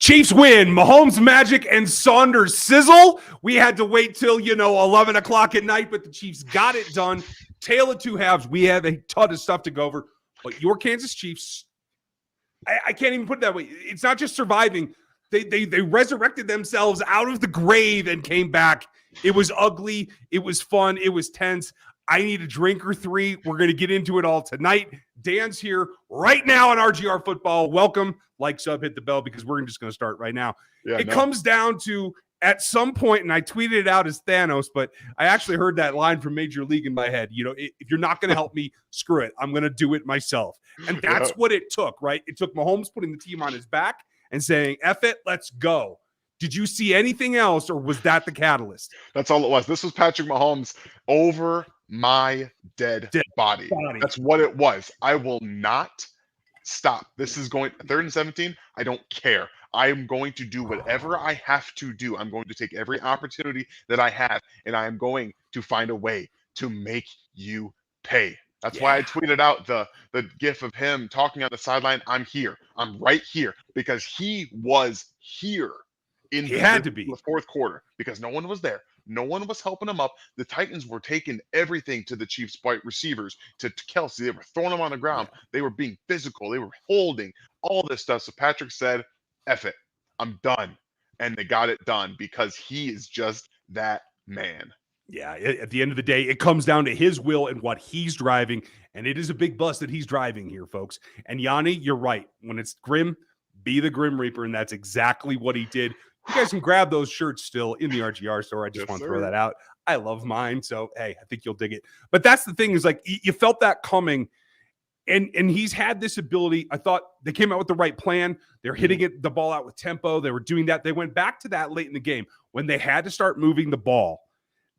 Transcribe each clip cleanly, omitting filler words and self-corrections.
Chiefs win. Mahomes magic and Saunders sizzle. We had to wait till, 11 o'clock at night, but the Chiefs got it done. Tale of two halves. We have a ton of stuff to go over. But your Kansas Chiefs, I can't even put it that way. It's not just surviving. They resurrected themselves out of the grave and came back. It was ugly. It was fun. It was tense. I need a drink or three. We're going to get into it all tonight. Dan's here right now on RGR Football. Welcome. Like, sub, hit the bell because we're just going to start right now. It comes down to at some point, and I tweeted it out as Thanos, but I actually heard that line from Major League in my head. If you're not going to help me, screw it. I'm going to do it myself. And that's what it took, right? It took Mahomes putting the team on his back and saying, F it, let's go. Did you see anything else, or was that the catalyst? That's all it was. This was Patrick Mahomes over my dead body. That's what it was. I will not stop. This is going 3rd and 17. I don't care. I am going to do whatever I have to do. I'm going to take every opportunity that I have, and I am going to find a way to make you pay. That's why I tweeted out the gif of him talking on the sideline. I'm here. I'm right here, because he was here in the fourth quarter because no one was there. No one was helping him up. The Titans were taking everything to the Chiefs' wide receivers, to Kelsey. They were throwing them on the ground. They were being physical. They were holding all this stuff. So Patrick said, F it. I'm done. And they got it done because he is just that man. Yeah, at the end of the day, it comes down to his will and what he's driving. And it is a big bus that he's driving here, folks. And Yanni, you're right. When it's grim, be the Grim Reaper. And that's exactly what he did. You guys can grab those shirts still in the RGR store. I just want to throw that out. I love mine. So, hey, I think you'll dig it. But that's the thing is, like, you felt that coming. And he's had this ability. I thought they came out with the right plan. They're hitting the ball out with tempo. They were doing that. They went back to that late in the game when they had to start moving the ball.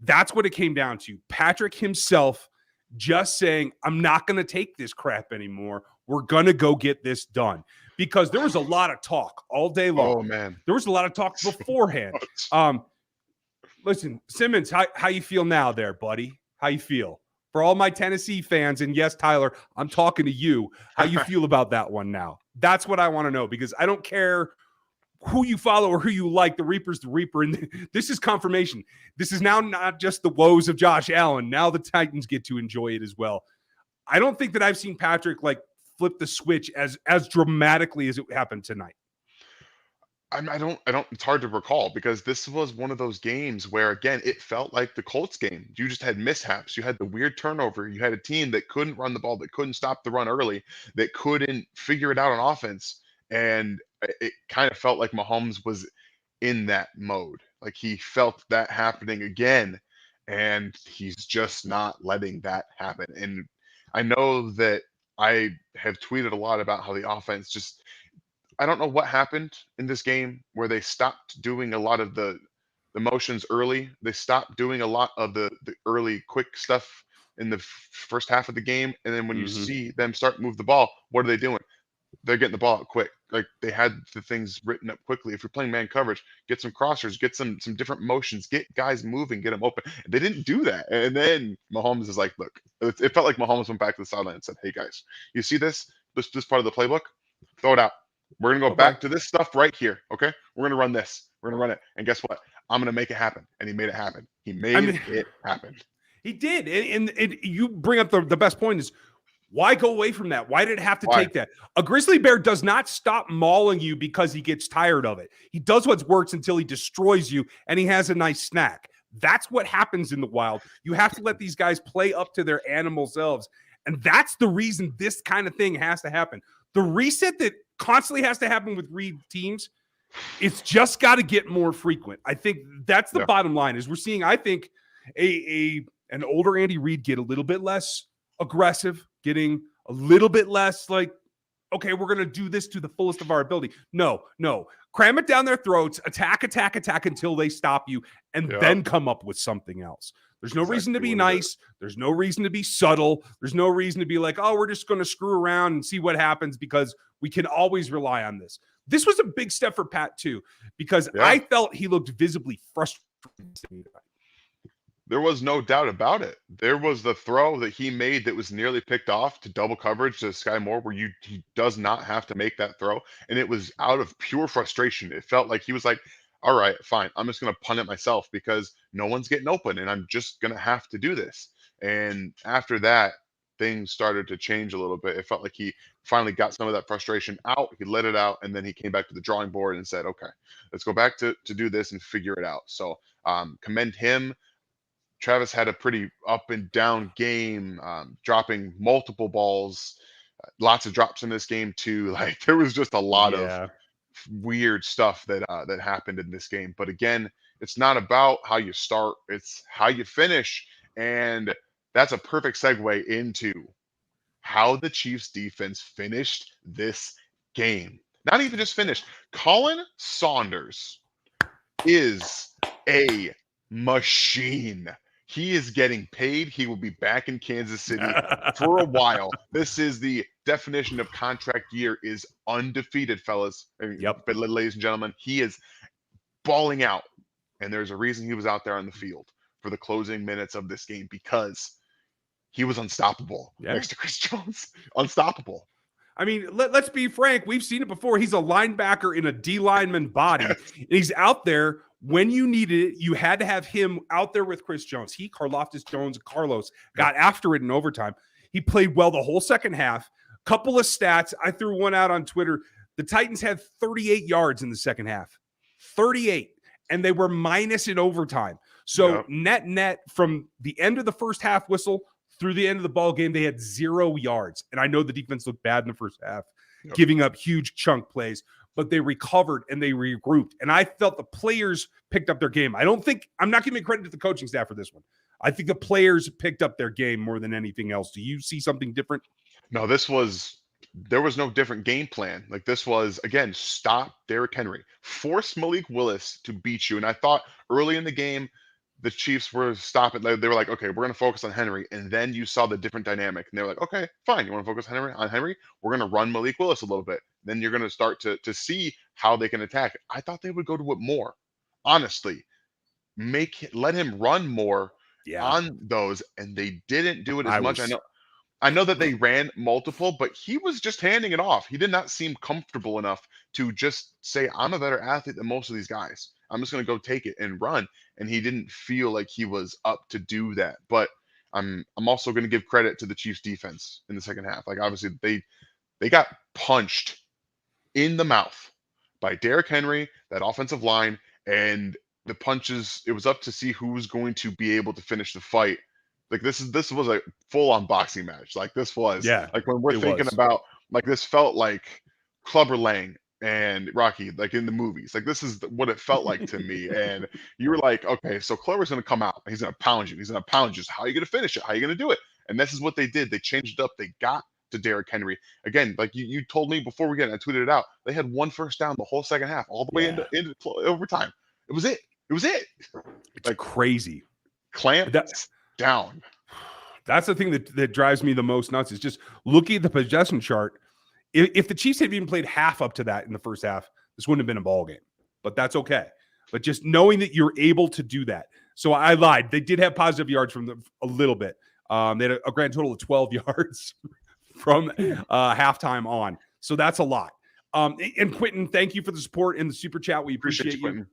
That's what it came down to. Patrick himself just saying, I'm not going to take this crap anymore. We're going to go get this done. Because there was a lot of talk all day long. Oh, man. There was a lot of talk beforehand. Listen, Simmons, how you feel now there, buddy? How you feel? For all my Tennessee fans, and yes, Tyler, I'm talking to you. How you feel about that one now? That's what I want to know, because I don't care who you follow or who you like. The Reaper's the Reaper, and this is confirmation. This is now not just the woes of Josh Allen. Now the Titans get to enjoy it as well. I don't think that I've seen Patrick flip the switch as dramatically as it happened tonight. I don't, it's hard to recall, because this was one of those games where, again, it felt like the Colts game. You just had mishaps. You had the weird turnover. You had a team that couldn't run the ball, that couldn't stop the run early, that couldn't figure it out on offense. And it kind of felt like Mahomes was in that mode. Like he felt that happening again, and he's just not letting that happen. And I know that I have tweeted a lot about how the offense just, I don't know what happened in this game where they stopped doing a lot of the motions early. They stopped doing a lot of the early quick stuff in the first half of the game. And then when you see them start to move the ball, what are they doing? They're getting the ball out quick. Like they had the things written up quickly. If you're playing man coverage, get some crossers, get some different motions, get guys moving, get them open. They didn't do that. And then Mahomes is like, look, it felt like Mahomes went back to the sideline and said, hey guys, you see this part of the playbook? Throw it out. We're going to go back to this stuff right here, okay? We're going to run this. We're going to run it. And guess what? I'm going to make it happen. And he made it happen. He made it happen. He did. And you bring up the best point is, why go away from that? Why did it have to take that? A grizzly bear does not stop mauling you because he gets tired of it. He does what works until he destroys you, and he has a nice snack. That's what happens in the wild. You have to let these guys play up to their animal selves. And that's the reason this kind of thing has to happen. The reset that constantly has to happen with Reed teams, it's just got to get more frequent. I think that's the bottom line. Is we're seeing, I think, an older Andy Reid get a little bit less aggressive, getting a little bit less like, okay, we're going to do this to the fullest of our ability. No. Cram it down their throats, attack until they stop you, and then come up with something else. There's no reason to be nice. There's no reason to be subtle. There's no reason to be like, oh, we're just going to screw around and see what happens because we can always rely on this. This was a big step for Pat, too, because I felt he looked visibly frustrated. There was no doubt about it. There was the throw that he made that was nearly picked off to double coverage to Skyy Moore, where he does not have to make that throw, and it was out of pure frustration. It felt like he was like, "All right, fine. I'm just gonna punt it myself because no one's getting open, and I'm just gonna have to do this." And after that, things started to change a little bit. It felt like he finally got some of that frustration out. He let it out, and then he came back to the drawing board and said, "Okay, let's go back to do this and figure it out." So commend him. Travis had a pretty up and down game, dropping multiple balls, lots of drops in this game too. Like there was just a lot of Yeah. weird stuff that happened in this game. But again, it's not about how you start; it's how you finish, and that's a perfect segue into how the Chiefs defense finished this game. Not even just finished. Colin Saunders is a machine. He is getting paid. He will be back in Kansas City for a while. This is the definition of contract year is undefeated, fellas. Yep. But ladies and gentlemen, he is balling out. And there's a reason he was out there on the field for the closing minutes of this game because he was unstoppable next to Chris Jones. Unstoppable. I mean, let's be frank. We've seen it before. He's a linebacker in a D lineman body. And he's out there when you needed it. You had to have him out there with Chris Jones. He, Karlaftis Jones, and Carlos got after it in overtime. He played well the whole second half. Couple of stats. I threw one out on Twitter. The Titans had 38 yards in the second half. 38. And they were minus in overtime. So net from the end of the first half whistle through the end of the ball game, they had 0 yards. And I know the defense looked bad in the first half, giving up huge chunk plays, but they recovered and they regrouped. And I felt the players picked up their game. I'm not giving credit to the coaching staff for this one. I think the players picked up their game more than anything else. Do you see something different? No, there was no different game plan. Like this was, again, stop Derrick Henry, force Malik Willis to beat you. And I thought early in the game, the Chiefs were stopping. They were like, okay, we're going to focus on Henry. And then you saw the different dynamic. And they were like, okay, fine. You want to focus on Henry? We're going to run Malik Willis a little bit. Then you're going to start to see how they can attack. I thought they would go to it more. Honestly, let him run more on those. And they didn't do it as much. I know that they ran multiple, but he was just handing it off. He did not seem comfortable enough to just say, I'm a better athlete than most of these guys. I'm just going to go take it and run. And he didn't feel like he was up to do that. But I'm also going to give credit to the Chiefs defense in the second half. Like obviously they got punched in the mouth by Derrick Henry, that offensive line, and the punches. It was up to see who was going to be able to finish the fight. Like this was a full-on boxing match. Like this was like when we're thinking about like this felt like Clubber Lang and Rocky, like in the movies. Like this is what it felt like to me. And you were like, okay, so Clubber's gonna come out, he's gonna pound you, How are you gonna finish it? How are you gonna do it? And this is what they did. They changed it up. They got to Derrick Henry. Again, like you told me before I tweeted it out. They had 1 first down the whole second half, all the way into overtime. It was it. It's like crazy. Clamp down. That's the thing that drives me the most nuts is just looking at the possession chart. If the Chiefs had even played half up to that in the first half, this wouldn't have been a ball game. But that's okay. But just knowing that you're able to do that. So I lied. They did have positive yards from a little bit. They had a grand total of 12 yards from halftime on. So that's a lot. And Quentin, thank you for the support in the super chat. We appreciate you.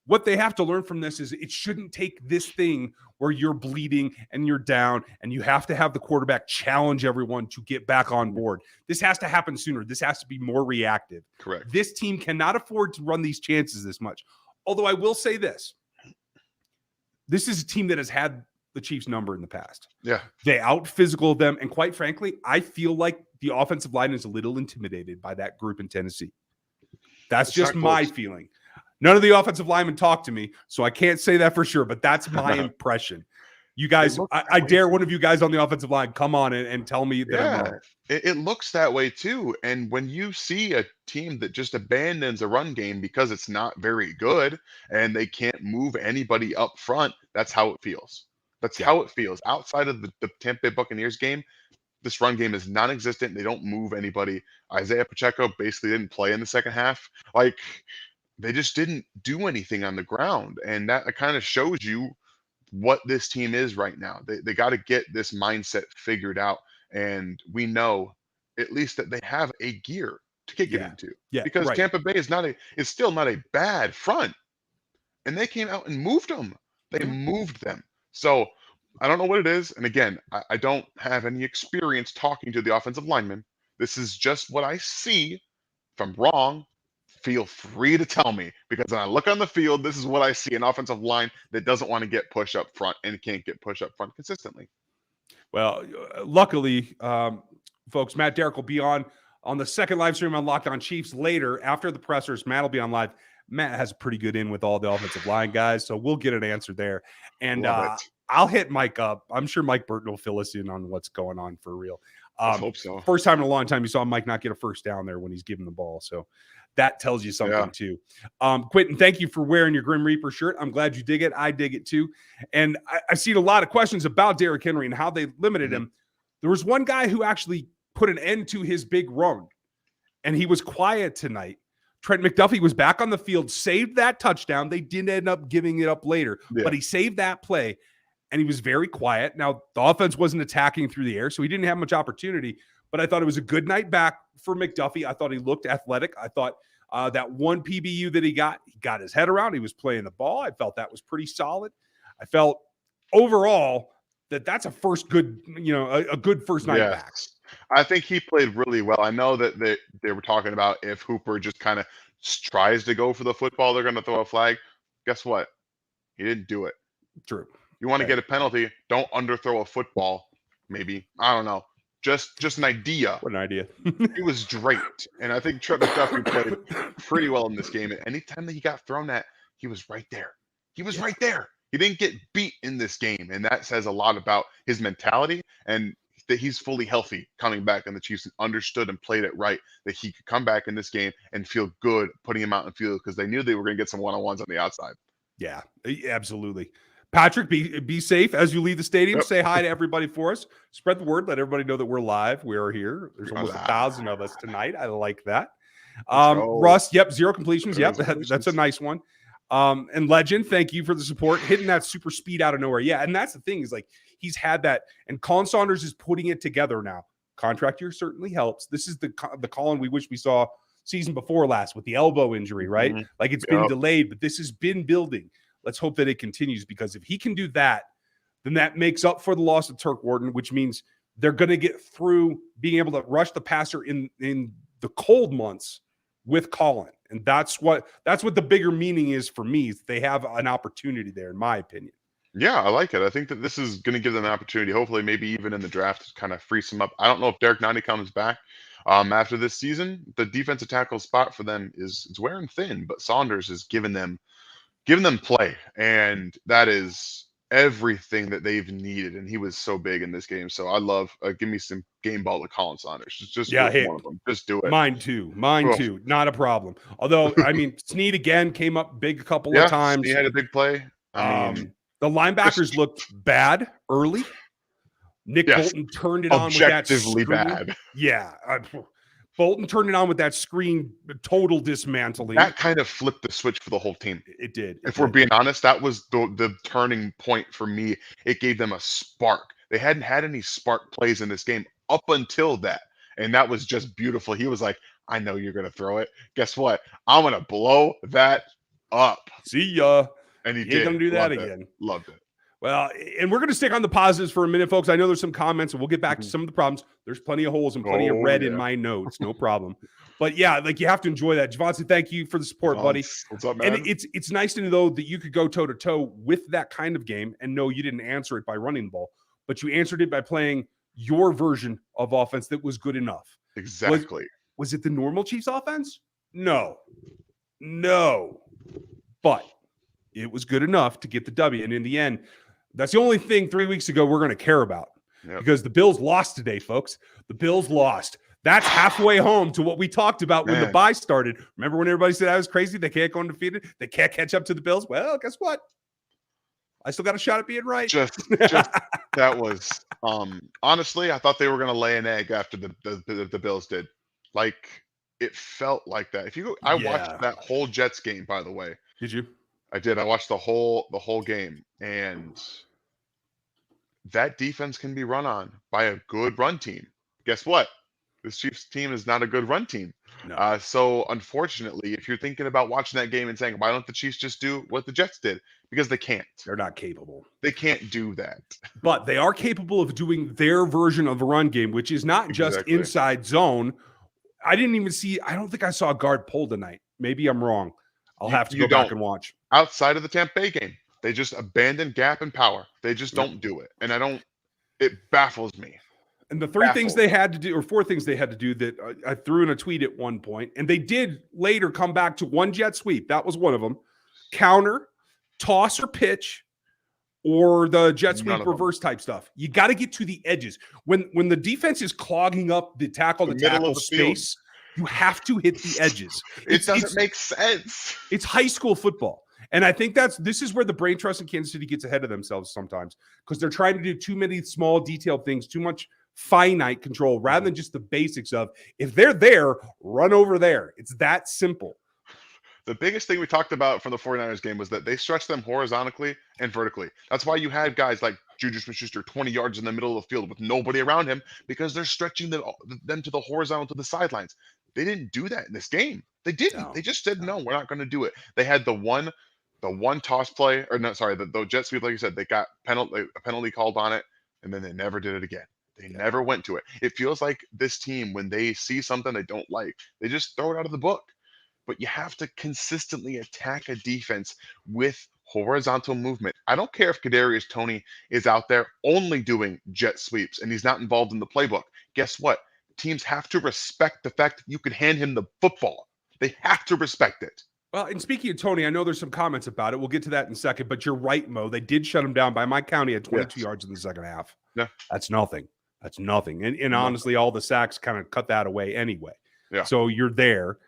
What they have to learn from this is it shouldn't take this thing where you're bleeding and you're down and you have to have the quarterback challenge everyone to get back on board. This has to happen sooner. This has to be more reactive. Correct. This team cannot afford to run these chances this much. Although I will say this. This is a team that has had the Chiefs' number in the past. Yeah. They out-physical them. And quite frankly, I feel like the offensive line is a little intimidated by that group in Tennessee. That's just my feeling. None of the offensive linemen talk to me, so I can't say that for sure, but that's my impression. You guys, I dare one of you guys on the offensive line come on and tell me that I'm wrong. It looks that way too. And when you see a team that just abandons a run game because it's not very good and they can't move anybody up front, that's how it feels. That's how it feels. Outside of the Tampa Bay Buccaneers game, this run game is non-existent. They don't move anybody. Isaiah Pacheco basically didn't play in the second half. Like, they just didn't do anything on the ground. And that kind of shows you what this team is right now. They got to get this mindset figured out. And we know at least that they have a gear to kick it Yeah. into, Yeah. because Right. Tampa Bay is still not a bad front. And they came out and moved them. They Yeah. moved them. So I don't know what it is. And again, I don't have any experience talking to the offensive linemen. This is just what I see. If I'm wrong, feel free to tell me, because when I look on the field, this is what I see: an offensive line that doesn't want to get push up front and can't get push up front consistently. Well, luckily, folks, Matt Derrick will be on the second live stream on Locked On Chiefs later after the pressers. Matt will be on live. Matt has a pretty good in with all the offensive line guys, so we'll get an answer there. And Love it. I'll hit Mike up. I'm sure Mike Burton will fill us in on what's going on for real. I hope so. First time in a long time you saw Mike not get a first down there when he's giving the ball. So that tells you something too. Quentin, thank you for wearing your Grim Reaper shirt. I'm glad you dig it. I dig it too. And I've seen a lot of questions about Derrick Henry and how they limited him. There was one guy who actually put an end to his big run, and he was quiet tonight. Trent McDuffie was back on the field, saved that touchdown. They didn't end up giving it up later, but he saved that play, and he was very quiet. Now, the offense wasn't attacking through the air, so he didn't have much opportunity, but I thought it was a good night back for McDuffie. I thought he looked athletic. I thought that one PBU that he got his head around. He was playing the ball. I felt that was pretty solid. I felt overall that's a first good, a good first night back. I think he played really well. I know that they were talking about if Hooper just kind of tries to go for the football, they're going to throw a flag. Guess what? He didn't do it. True. You want to get a penalty, don't underthrow a football. Maybe. I don't know. Just an idea. What an idea. He was draped. And I think Trent McDuffie played pretty well in this game. And anytime that he got thrown at, he was right there. He was right there. He didn't get beat in this game. And that says a lot about his mentality, and that he's fully healthy coming back, and the Chiefs understood and played it right, that he could come back in this game and feel good putting him out in the field, because they knew they were going to get some one-on-ones on the outside. Yeah, absolutely. Patrick, be safe as you leave the stadium. Say hi to everybody for us. Spread the word. Let everybody know that we're live. We are here. There's almost 1,000 of us tonight. I like that. Russ, 0 completions. That's a nice one. And Legend, thank you for the support. Hitting that super speed out of nowhere. Yeah, and that's the thing, is like he's had that, and Colin Saunders is putting it together now. Contract year certainly helps. This is the Colin we wish we saw season before last with the elbow injury, right? Like it's been delayed, but this has been building. Let's hope that it continues, because if he can do that, then that makes up for the loss of Turk Wharton, which means they're going to get through being able to rush the passer in the cold months with Colin. And that's what the bigger meaning is for me, is they have an opportunity there, in my opinion. Yeah, I like it. I think that this is going to give them an opportunity, hopefully maybe even in the draft, to kind of free some up. I don't know if Derrick Toney comes back after this season. The defensive tackle spot for them is wearing thin, but Saunders is giving them play, and that is everything that they've needed. And he was so big in this game. So I love give me some game ball to Colin Saunders. Just one of them. Just do it. Mine too. Not a problem. Although I mean, Snead again came up big a couple of times. He had a big play. The linebackers looked bad early. Nick Bolton turned it on with that screen. Bad. Yeah. Bolton turned it on with that screen, total dismantling. That kind of flipped the switch for the whole team. It did. If we're being honest, that was the turning point for me. It gave them a spark. They hadn't had any spark plays in this game up until that. And that was just beautiful. He was like, I know you're going to throw it. Guess what? I'm going to blow that up. See ya. And he ain't going to do that again. Loved it. Well, and we're going to stick on the positives for a minute, folks. I know there's some comments, and we'll get back to some of the problems. There's plenty of holes and plenty of red in my notes. No problem. But yeah, like you have to enjoy that. Javonte, thank you for the support, buddy. What's up, man? And it's nice to know that you could go toe-to-toe with that kind of game, and no, you didn't answer it by running the ball, but you answered it by playing your version of offense that was good enough. Exactly. Was it the normal Chiefs offense? No. But it was good enough to get the W. And in the end, that's the only thing 3 weeks ago we're going to care about, because the Bills lost today, folks. The Bills lost. That's halfway home to what we talked about when the bye started. Remember when everybody said I was crazy? They can't go undefeated. They can't catch up to the Bills. Well, guess what? I still got a shot at being right. Just that was honestly, I thought they were going to lay an egg after the Bills did. Like it felt like that. If you go, I watched that whole Jets game, by the way. Did you? I did. I watched the whole game, and that defense can be run on by a good run team. Guess what? This Chiefs team is not a good run team. No, So unfortunately, if you're thinking about watching that game and saying, why don't the Chiefs just do what the Jets did? Because they can't. they're not capable. They can't do that. But they are capable of doing their version of a run game, which is not just Exactly. inside zone. I don't think I saw a guard pull tonight. Maybe I'm wrong. I'll have to go back and watch. Outside of the Tampa Bay game, they just abandon gap and power. They just don't do it. And it baffles me. And the four things they had to do that I threw in a tweet at one point, and they did later come back to one jet sweep. That was one of them. Counter, toss or pitch, or the jet sweep reverse type stuff. You got to get to the edges. When the defense is clogging up the tackle to tackle space, you have to hit the edges. It doesn't make sense. It's high school football. And I think this is where the brain trust in Kansas City gets ahead of themselves sometimes, because they're trying to do too many small detailed things, too much finite control rather than just the basics of, if they're there, run over there. It's that simple. The biggest thing we talked about from the 49ers game was that they stretched them horizontally and vertically. That's why you had guys like Juju Smith-Schuster 20 yards in the middle of the field with nobody around him, because they're stretching them to the horizontal, to the sidelines. They didn't do that in this game. They didn't. No. They just said, no, we're not going to do it. They had the one toss play, or no, sorry, the jet sweep, like you said, they got a penalty called on it, and then they never did it again. They never went to it. It feels like this team, when they see something they don't like, they just throw it out of the book. But you have to consistently attack a defense with horizontal movement. I don't care if Kadarius Toney is out there only doing jet sweeps and he's not involved in the playbook. Guess what? Teams have to respect the fact that you could hand him the football. They have to respect it. Well, and speaking of Toney, I know there's some comments about it. We'll get to that in a second, but you're right, Mo. They did shut him down. By my count, he had 22 yards in the second half. Yeah. That's nothing. And honestly, all the sacks kind of cut that away anyway. Yeah. So you're there.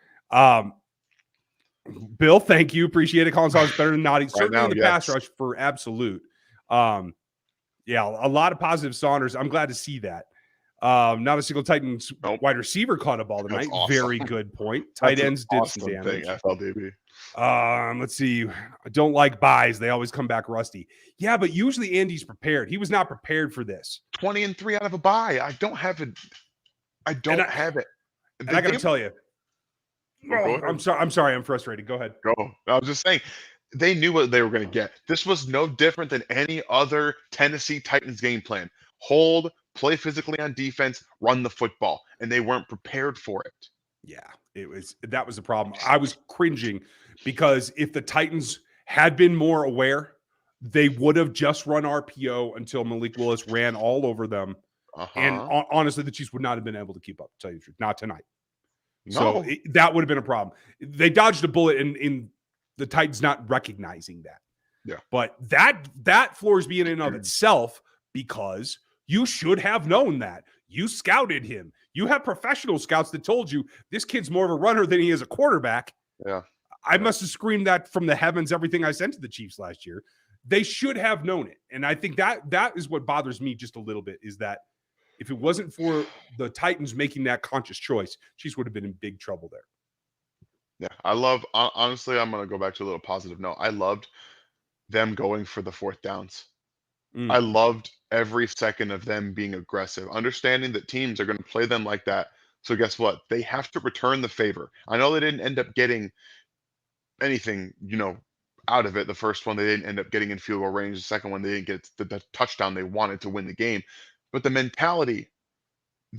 Bill, thank you. Appreciate it. Colin Saunders better than Naughty. Certainly in the pass rush for absolute. Yeah, a lot of positive Saunders. I'm glad to see that. Not a single Titans wide receiver caught a ball tonight. Awesome. Very good point. Tight ends did some damage. FLDB. Let's see. I don't like buys. They always come back rusty. Yeah, but usually Andy's prepared. He was not prepared for this. 20-3 out of a bye. I don't have it. And I got to tell you. I'm sorry. I'm frustrated. Go ahead. Go. I was just saying, they knew what they were going to get. This was no different than any other Tennessee Titans game plan. Hold, play physically on defense, run the football, and they weren't prepared for it. Yeah, that was the problem. I was cringing because if the Titans had been more aware, they would have just run RPO until Malik Willis ran all over them. And honestly, the Chiefs would not have been able to keep up, to tell you the truth. Not tonight. No. So that would have been a problem. They dodged a bullet in the Titans not recognizing that. Yeah. But that floors me in and of itself, because you should have known that. You scouted him. You have professional scouts that told you this kid's more of a runner than he is a quarterback. Yeah. I must have screamed that from the heavens, everything I sent to the Chiefs last year. They should have known it. And I think that is what bothers me just a little bit, is that if it wasn't for the Titans making that conscious choice, Chiefs would have been in big trouble there. Yeah, honestly, I'm going to go back to a little positive note. I loved them going for the fourth downs. I loved every second of them being aggressive, understanding that teams are going to play them like that. So guess what? They have to return the favor. I know they didn't end up getting anything, out of it. The first one, they didn't end up getting in field goal range. The second one, they didn't get the touchdown they wanted to win the game. But the mentality,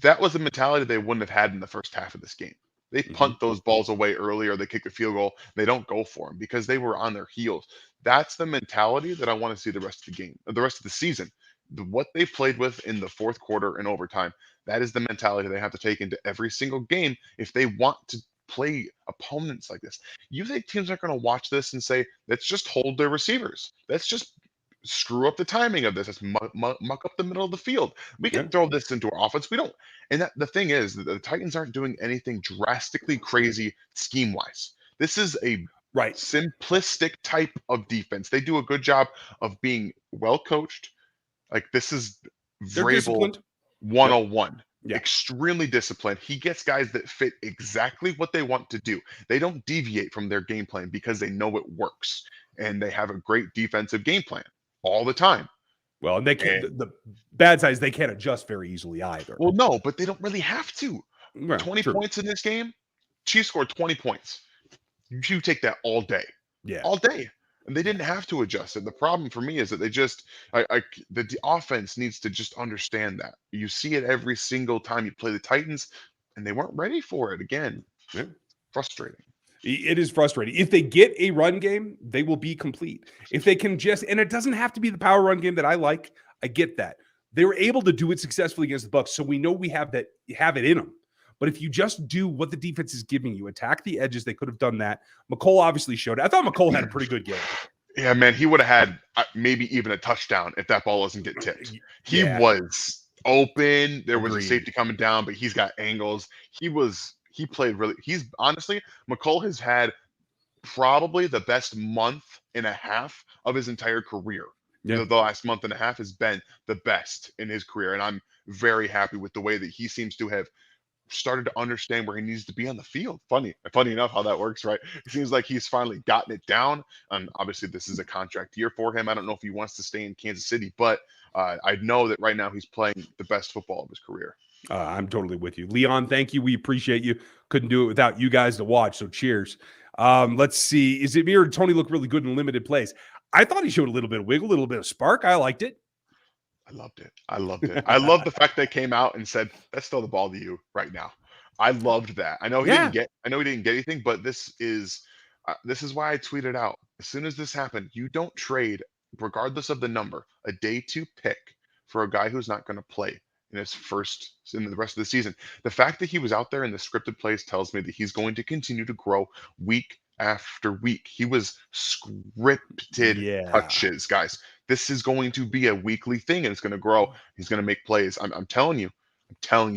that was a mentality they wouldn't have had in the first half of this game. They punt those balls away early, or they kick a field goal. They don't go for them because they were on their heels. That's the mentality that I want to see the rest of the game, the rest of the season. What they've played with in the fourth quarter and overtime, that is the mentality they have to take into every single game if they want to play opponents like this. You think teams aren't going to watch this and say, let's just hold their receivers. Let's just screw up the timing of this. Let's muck up the middle of the field. We can throw this into our offense. We don't. And the thing is that the Titans aren't doing anything drastically crazy scheme-wise. This is a simplistic type of defense. They do a good job of being well coached. Like, this is Vrabel 101. Yeah. Extremely disciplined. He gets guys that fit exactly what they want to do. They don't deviate from their game plan because they know it works. and they have a great defensive game plan all the time. Well, and they can't. The bad side is they can't adjust very easily either. Well, no, but they don't really have to. Well, 20 true. points in this game. Chiefs scored 20 points. You take that all day. Yeah. All day. And they didn't have to adjust it. The problem for me is that they just, the offense needs to just understand that. You see it every single time you play the Titans, and they weren't ready for it again. Yeah. Frustrating. It is frustrating. If they get a run game, they will be complete. If they can just, and it doesn't have to be the power run game that I like. I get that. They were able to do it successfully against the Bucs, so we know we have it in them. But if you just do what the defense is giving you, attack the edges, they could have done that. McCole obviously showed it. I thought McCole had a pretty good game. Yeah, man, he would have had maybe even a touchdown if that ball doesn't get tipped. He was open. There was a safety coming down, but he's got angles. He played really. Honestly, McCole has had probably the best month and a half of his entire career. Yeah. The last month and a half has been the best in his career, and I'm very happy with the way that he seems to have started to understand where he needs to be on the field. Funny enough how that works, right? It seems like he's finally gotten it down. And obviously this is a contract year for him. I don't know if he wants to stay in Kansas City, but I know that right now he's playing the best football of his career. I'm totally with you. Leon, thank you. We appreciate you. Couldn't do it without you guys to watch, so cheers. Let's see. Is it me or did Toney look really good in limited plays? I thought he showed a little bit of wiggle, a little bit of spark. I liked it. I loved it. I love the fact they came out and said, "Let's throw the ball to you right now." I loved that. I know he didn't get anything, but this is why I tweeted out, as soon as this happened, you don't trade, regardless of the number, a day 2 pick for a guy who's not going to play in the rest of the season. The fact that he was out there in the scripted plays tells me that he's going to continue to grow week after week. He was scripted touches, guys. This is going to be a weekly thing, and it's going to grow. He's going to make plays. I'm telling you,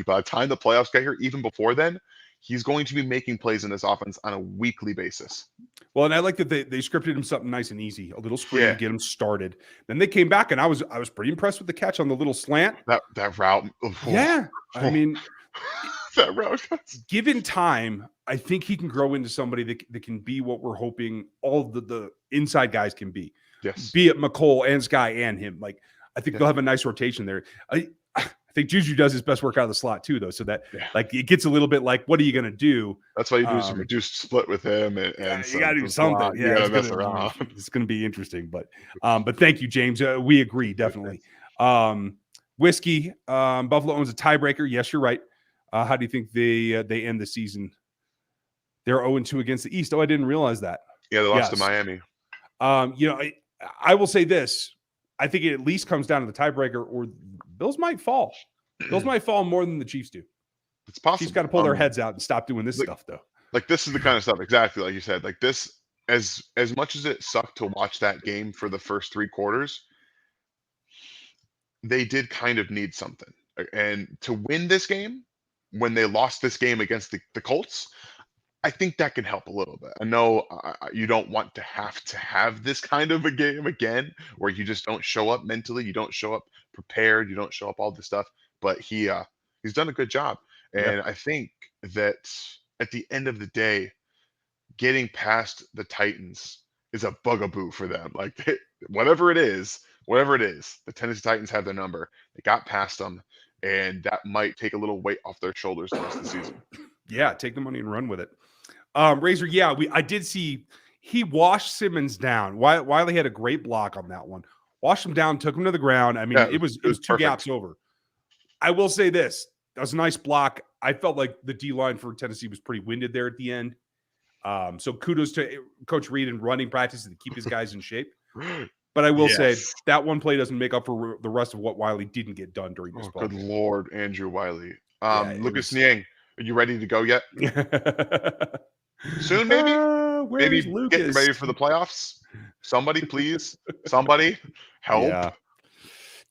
by the time the playoffs get here, even before then, he's going to be making plays in this offense on a weekly basis. Well, and I like that they scripted him something nice and easy, a little screen to get him started. Then they came back, and I was pretty impressed with the catch on the little slant. That route. Yeah. I mean, that route. Given time, I think he can grow into somebody that can be what we're hoping all the inside guys can be. Yes. Be it McCole and Skyy and him. Like, I think they'll have a nice rotation there. I think Juju does his best work out of the slot too, though. So that like it gets a little bit like, what are you going to do? That's why you do some reduced split with him, and you got to do something. You got to mess around. It's going to be interesting, but thank you, James. We agree definitely. Whiskey, Buffalo owns a tiebreaker. Yes, you're right. How do you think they end the season? They're 0-2 against the East. Oh, I didn't realize that. Yeah, they lost to Miami. I will say this. I think it at least comes down to the tiebreaker, or Bills might fall. Bills might fall more than the Chiefs do. It's possible. Chiefs got to pull their heads out and stop doing this stuff, though. Like, this is the kind of stuff, exactly like you said. Like, this, as much as it sucked to watch that game for the first 3 quarters, they did kind of need something. And to win this game, when they lost this game against the Colts, I think that can help a little bit. I know you don't want to have this kind of a game again where you just don't show up mentally, you don't show up prepared, you don't show up all this stuff. But he's done a good job, and I think that at the end of the day, getting past the Titans is a bugaboo for them. Like, whatever it is, the Tennessee Titans have their number. They got past them, and that might take a little weight off their shoulders the rest of the season. Yeah, take the money and run with it. Razor, I did see he washed Simmons down. Wiley had a great block on that one. Washed him down, took him to the ground. I mean, it was 2 perfect. gaps over. I will say this. That was a nice block. I felt like the D-line for Tennessee was pretty winded there at the end. So kudos to Coach Reed in running practice to keep his guys in shape. But I will say that one play doesn't make up for the rest of what Wiley didn't get done during this play. Good Lord, Andrew Wiley. Lucas Niang, are you ready to go yet? Soon, maybe? Maybe Lucas? Getting ready for the playoffs? Somebody, please. Somebody, help. Yeah.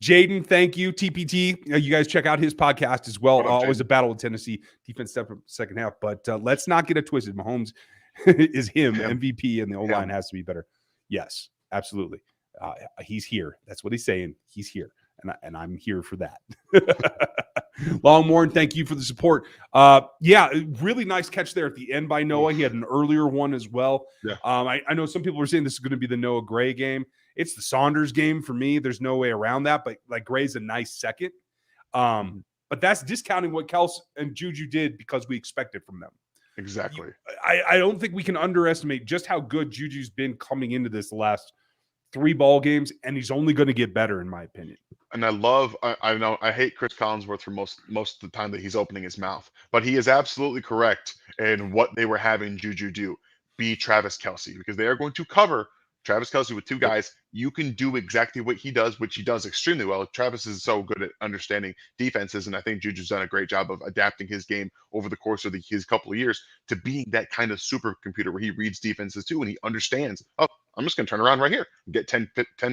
Jaden, thank you. TPT, you guys check out his podcast as well. Always a battle with Tennessee. Defense step up second half. But let's not get it twisted. Mahomes is him, MVP, and the O-line has to be better. Yes, absolutely. He's here. That's what he's saying. He's here. And I'm here for that. Longmorn, thank you for the support. Yeah, really nice catch there at the end by Noah. He had an earlier one as well. Yeah. I know some people were saying this is going to be the Noah Gray game. It's the Saunders game for me. There's no way around that, but like Gray's a nice second. But that's discounting what Kels and Juju did because we expected from them. Exactly. I don't think we can underestimate just how good Juju's been coming into this last 3 ball games, and he's only going to get better, in my opinion. And I know I hate Chris Collinsworth for most of the time that he's opening his mouth, but he is absolutely correct in what they were having Juju do. Be Travis Kelce, because they are going to cover Travis Kelce with 2 guys. You can do exactly what he does, which he does extremely well. Travis is so good at understanding defenses, and I think Juju's done a great job of adapting his game over the course of his couple of years to being that kind of supercomputer where he reads defenses too, and he understands, oh, I'm just going to turn around right here and get 10,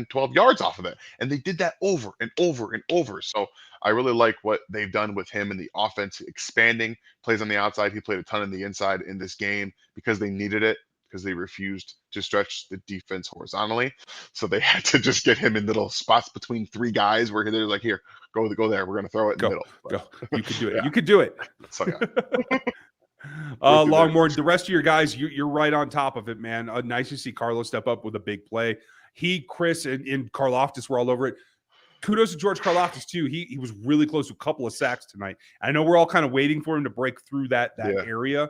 12 yards off of it. And they did that over and over and over. So I really like what they've done with him and the offense expanding, plays on the outside. He played a ton on the inside in this game because they needed it, because they refused to stretch the defense horizontally. So they had to just get him in little spots between 3 guys where they're like, here, go there. We're going to throw it in the middle. Go. You can do it. Yeah. You can do it. So, yeah. Longmorn, the rest of your guys, you're right on top of it, man. Nice to see Carlos step up with a big play. He, Chris, and Karlaftis were all over it. Kudos to George Karlaftis, too. He was really close to a couple of sacks tonight. I know we're all kind of waiting for him to break through that area.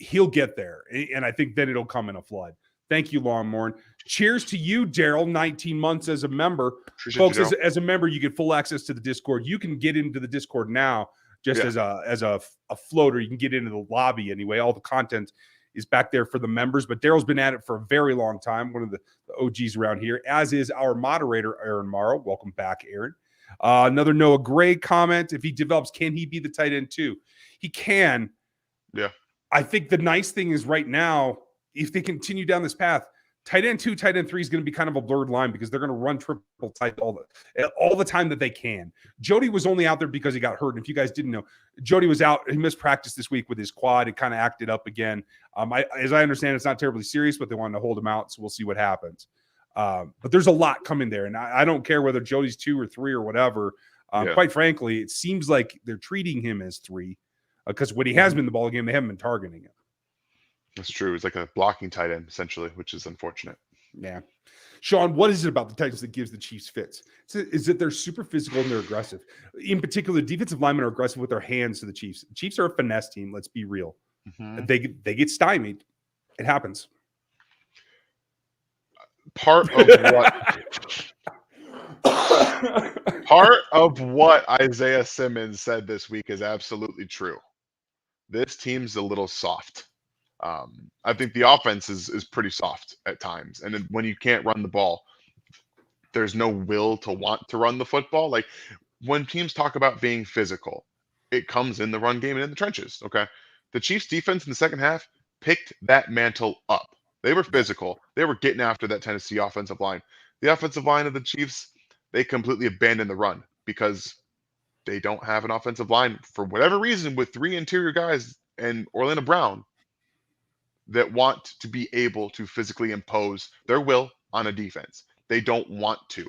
He'll get there, and I think then it'll come in a flood. Thank you, Longmorn. Cheers to you, Daryl, 19 months as a member. Folks, as a member, you get full access to the Discord. You can get into the Discord now just as a floater. You can get into the lobby anyway. All the content is back there for the members, but Daryl's been at it for a very long time, one of the OGs around here, as is our moderator, Aaron Morrow. Welcome back, Aaron. Another Noah Gray comment. If he develops, can he be the tight end too? He can. Yeah. I think the nice thing is right now, if they continue down this path, tight end 2, tight end 3 is going to be kind of a blurred line because they're going to run triple tight all the time that they can. Jody was only out there because he got hurt. And if you guys didn't know, Jody was out. He missed practice this week with his quad. It kind of acted up again. As I understand, it's not terribly serious, but they wanted to hold him out. So we'll see what happens. But there's a lot coming there. And I don't care whether Jody's 2 or 3 or whatever. Quite frankly, it seems like they're treating him as 3. Because when he has been in the ball game, they haven't been targeting him. That's true. It's like a blocking tight end, essentially, which is unfortunate. Yeah. Sean, what is it about the Titans that gives the Chiefs fits? Is that they're super physical and they're aggressive. In particular, defensive linemen are aggressive with their hands to the Chiefs. The Chiefs are a finesse team, let's be real. They get stymied. It happens. Part of what Isaiah Simmons said this week is absolutely true. This team's a little soft. I think the offense is pretty soft at times. And then when you can't run the ball, there's no will to want to run the football. Like when teams talk about being physical, it comes in the run game and in the trenches. Okay. The Chiefs defense in the second half picked that mantle up. They were physical. They were getting after that Tennessee offensive line. The offensive line of the Chiefs, they completely abandoned the run because they don't have an offensive line for whatever reason with 3 interior guys and Orlando Brown that want to be able to physically impose their will on a defense. They don't want to.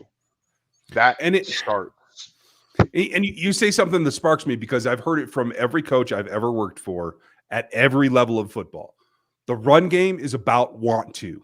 It starts. And you say something that sparks me because I've heard it from every coach I've ever worked for at every level of football. The run game is about want to.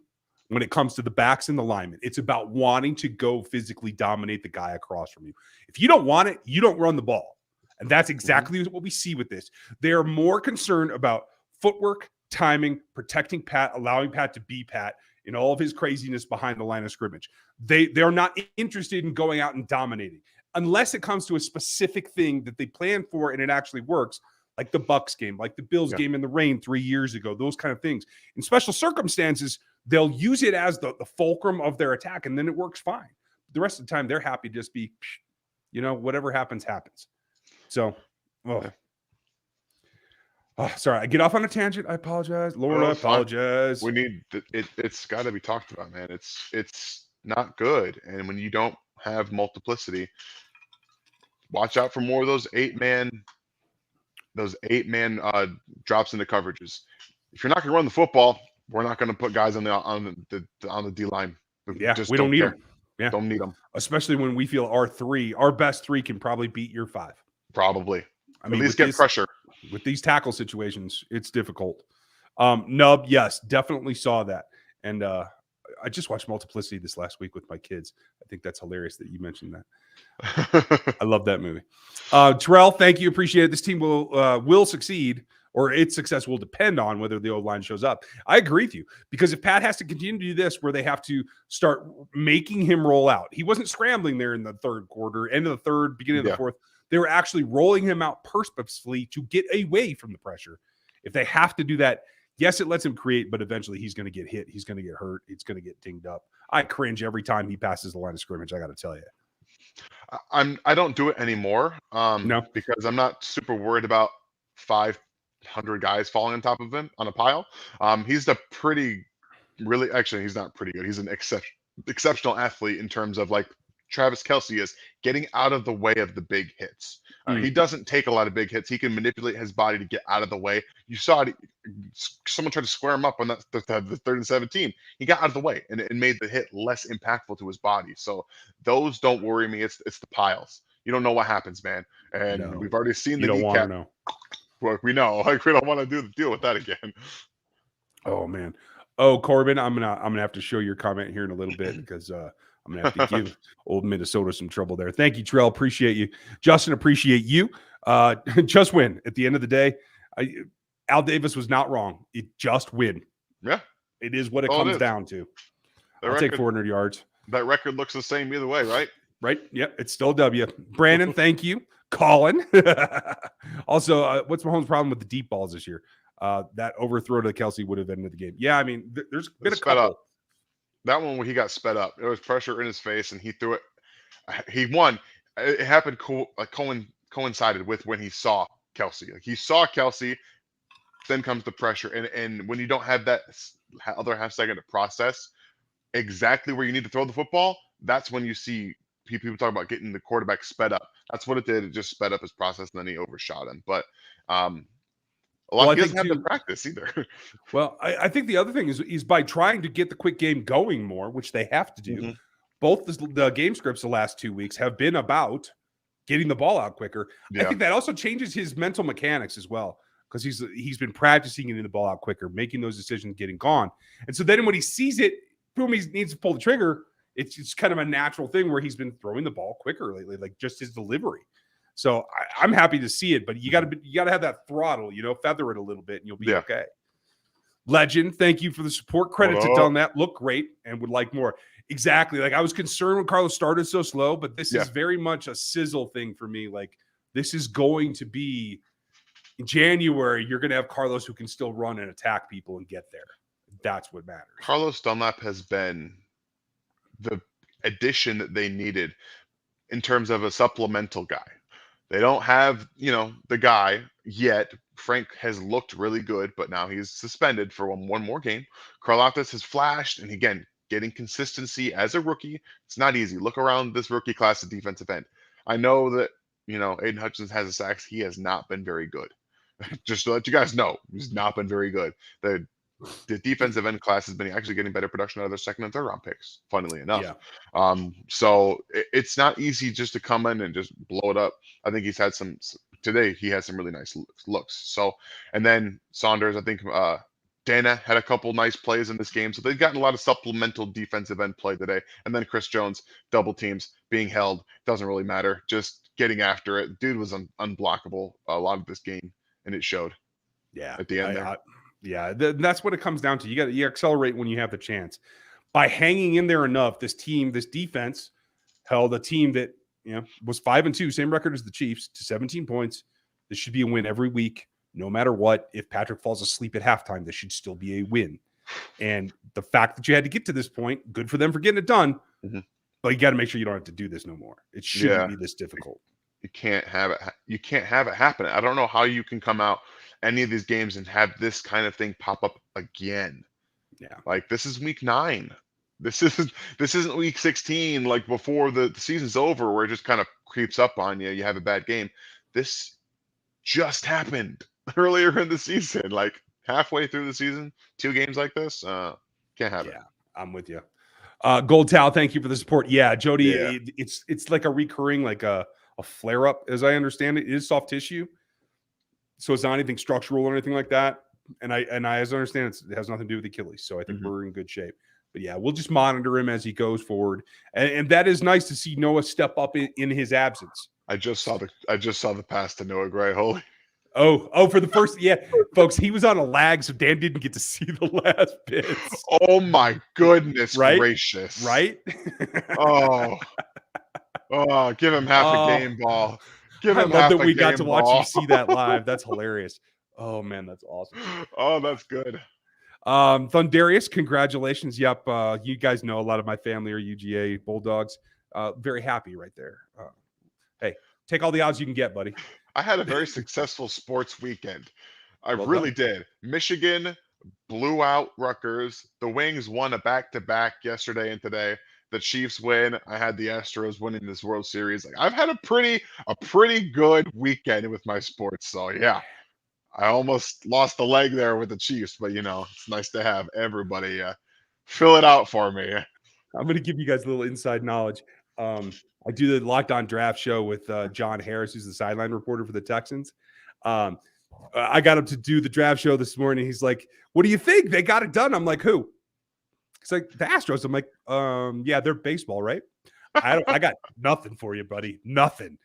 When it comes to the backs and the linemen, it's about wanting to go physically dominate the guy across from you. If you don't want it, you don't run the ball. And that's exactly what we see with this. They are more concerned about footwork, timing, protecting Pat, allowing Pat to be Pat in all of his craziness behind the line of scrimmage. They're not interested in going out and dominating unless it comes to a specific thing that they plan for and it actually works, like the Bucs game, like the Bills game in the rain 3 years ago, those kind of things. In special circumstances, they'll use it as the fulcrum of their attack, and then it works fine. The rest of the time, they're happy to just be, whatever happens, happens. So, sorry, I get off on a tangent. I apologize. Lord, I apologize. We need it's got to be talked about, man. It's not good. And when you don't have multiplicity, watch out for more of those eight man drops into coverages. If you're not going to run the football, we're not going to put guys on the D line. Yeah, we don't need them. Yeah, don't need them. Especially when we feel our best 3 can probably beat your 5. Probably. At least get pressure. With these tackle situations, it's difficult. Nub, yes, definitely saw that. And I just watched Multiplicity this last week with my kids. I think that's hilarious that you mentioned that. I love that movie. Terrell, thank you. Appreciate it. This team will succeed, or its success will depend on whether the O-line shows up. I agree with you, because if Pat has to continue to do this, where they have to start making him roll out. He wasn't scrambling there in the third quarter, end of the third, beginning of the fourth. They were actually rolling him out purposefully to get away from the pressure. If they have to do that, yes, it lets him create, but eventually he's going to get hit. He's going to get hurt. It's going to get dinged up. I cringe every time he passes the line of scrimmage, I got to tell you. I don't do it anymore. No, because I'm not super worried about 500 guys falling on top of him on a pile. He's he's not pretty good. He's an exceptional athlete in terms of like Travis Kelce is getting out of the way of the big hits. He doesn't take a lot of big hits. He can manipulate his body to get out of the way. You saw it. Someone tried to square him up on the 3rd and 17. He got out of the way, and it made the hit less impactful to his body. So those don't worry me. It's the piles. You don't know what happens, man. And we've already seen the kneecap. Well, we know. Like, we don't want to deal with that again. Oh man. Oh, Corbin, I'm gonna have to show your comment here in a little bit, because I'm going to have to give old Minnesota some trouble there. Thank you, Trell. Appreciate you. Justin, appreciate you. Just win. At the end of the day, Al Davis was not wrong. It just win. Yeah. It is what it comes down to. I'll take 400 yards. That record looks the same either way, right? Right. Yep. It's still W. Brandon, thank you. Colin. Also, what's Mahomes' problem with the deep balls this year? That overthrow to Kelce would have ended the game. Yeah, I mean, there's been a couple. Up. That one where he got sped up, there was pressure in his face, and he threw it. He won. It happened coincided with when he saw Kelce. Like, he saw Kelce, then comes the pressure, and when you don't have that other half second to process exactly where you need to throw the football, that's when you see people talk about getting the quarterback sped up. That's what it did. It just sped up his process, and then he overshot him. But he doesn't have to practice either. Well, I think the other thing is by trying to get the quick game going more, which they have to do. Both the game scripts the last 2 weeks have been about getting the ball out quicker. Yeah. I think that also changes his mental mechanics as well, because he's been practicing getting the ball out quicker, making those decisions, getting gone. And so then when he sees it, boom, he needs to pull the trigger. It's kind of a natural thing where he's been throwing the ball quicker lately, like just his delivery. So I'm happy to see it, but you got to have that throttle, feather it a little bit, and you'll be okay. Legend, thank you for the support. Credit to done that. Look great and would like more. Exactly. Like, I was concerned when Carlos started so slow, but this is very much a sizzle thing for me. Like, this is going to be in January. You're going to have Carlos who can still run and attack people and get there. That's what matters. Carlos Dunlap has been the addition that they needed in terms of a supplemental guy. They don't have, the guy yet. Frank has looked really good, but now he's suspended for one more game. Karlaftis has flashed, and again, getting consistency as a rookie, it's not easy. Look around this rookie class at defensive end. I know that, Aiden Hutchinson has a sacks. He has not been very good. Just to let you guys know, he's not been very good. The defensive end class has been actually getting better production out of their second and third round picks, funnily enough. So it's not easy just to come in and just blow it up. I think he's had today he had some really nice looks. So, and then Saunders, I think Dana had a couple nice plays in this game. So they've gotten a lot of supplemental defensive end play today. And then Chris Jones, double teams, being held, doesn't really matter. Just getting after it. Dude was unblockable a lot of this game, and it showed. Yeah. At the end there. Yeah, that's what it comes down to. You accelerate when you have the chance. By hanging in there enough, this defense held a team that was 5-2, same record as the Chiefs, to 17 points. This should be a win every week, no matter what. If Patrick falls asleep at halftime, this should still be a win. And the fact that you had to get to this point, good for them for getting it done. But you got to make sure you don't have to do this no more. It shouldn't be this difficult. You can't have it. You can't have it happen. I don't know how you can come out any of these games and have this kind of thing pop up again. Yeah. Like, this is week 9. This isn't week 16, like before the season's over, where it just kind of creeps up on you. You have a bad game. This just happened earlier in the season, like halfway through the season, 2 games like this. Can't have it. Yeah, I'm with you. Gold Towel, thank you for the support. Yeah, Jody, it's like a recurring, like a flare up, as I understand it. It is soft tissue. So it's not anything structural or anything like that. And I as I understand, it has nothing to do with Achilles. So I think we're in good shape. But yeah, we'll just monitor him as he goes forward. And that is nice to see Noah step up in his absence. I just saw the pass to Noah Gray. Holy. Oh, for the first, yeah, folks, he was on a lag, so Dan didn't get to see the last bits. Oh my goodness Right? gracious. Right? Oh, give him half a game ball. Give I him love half that a we got game to watch ball. you see that live. That's hilarious. Oh man, that's awesome. Oh, that's good. Thundarius, congratulations. Yep. You guys know a lot of my family are UGA Bulldogs. Very happy right there. Hey, take all the odds you can get, buddy. I had a very successful sports weekend. I Well really done. did. Michigan blew out Rutgers. The Wings won a back-to-back yesterday and today. The Chiefs win. I had the Astros winning this World Series. Like, I've had a pretty good weekend with my sports. So yeah, I almost lost the leg there with the Chiefs, but it's nice to have everybody fill it out for me. I'm going to give you guys a little inside knowledge. I do the Locked On Draft show with John Harris, who's the sideline reporter for the Texans. I got him to do the draft show this morning. He's like, "What do you think? They got it done." I'm like, "Who?" He's like, "The Astros." I'm like, yeah, they're baseball, right?" I got nothing for you, buddy. Nothing.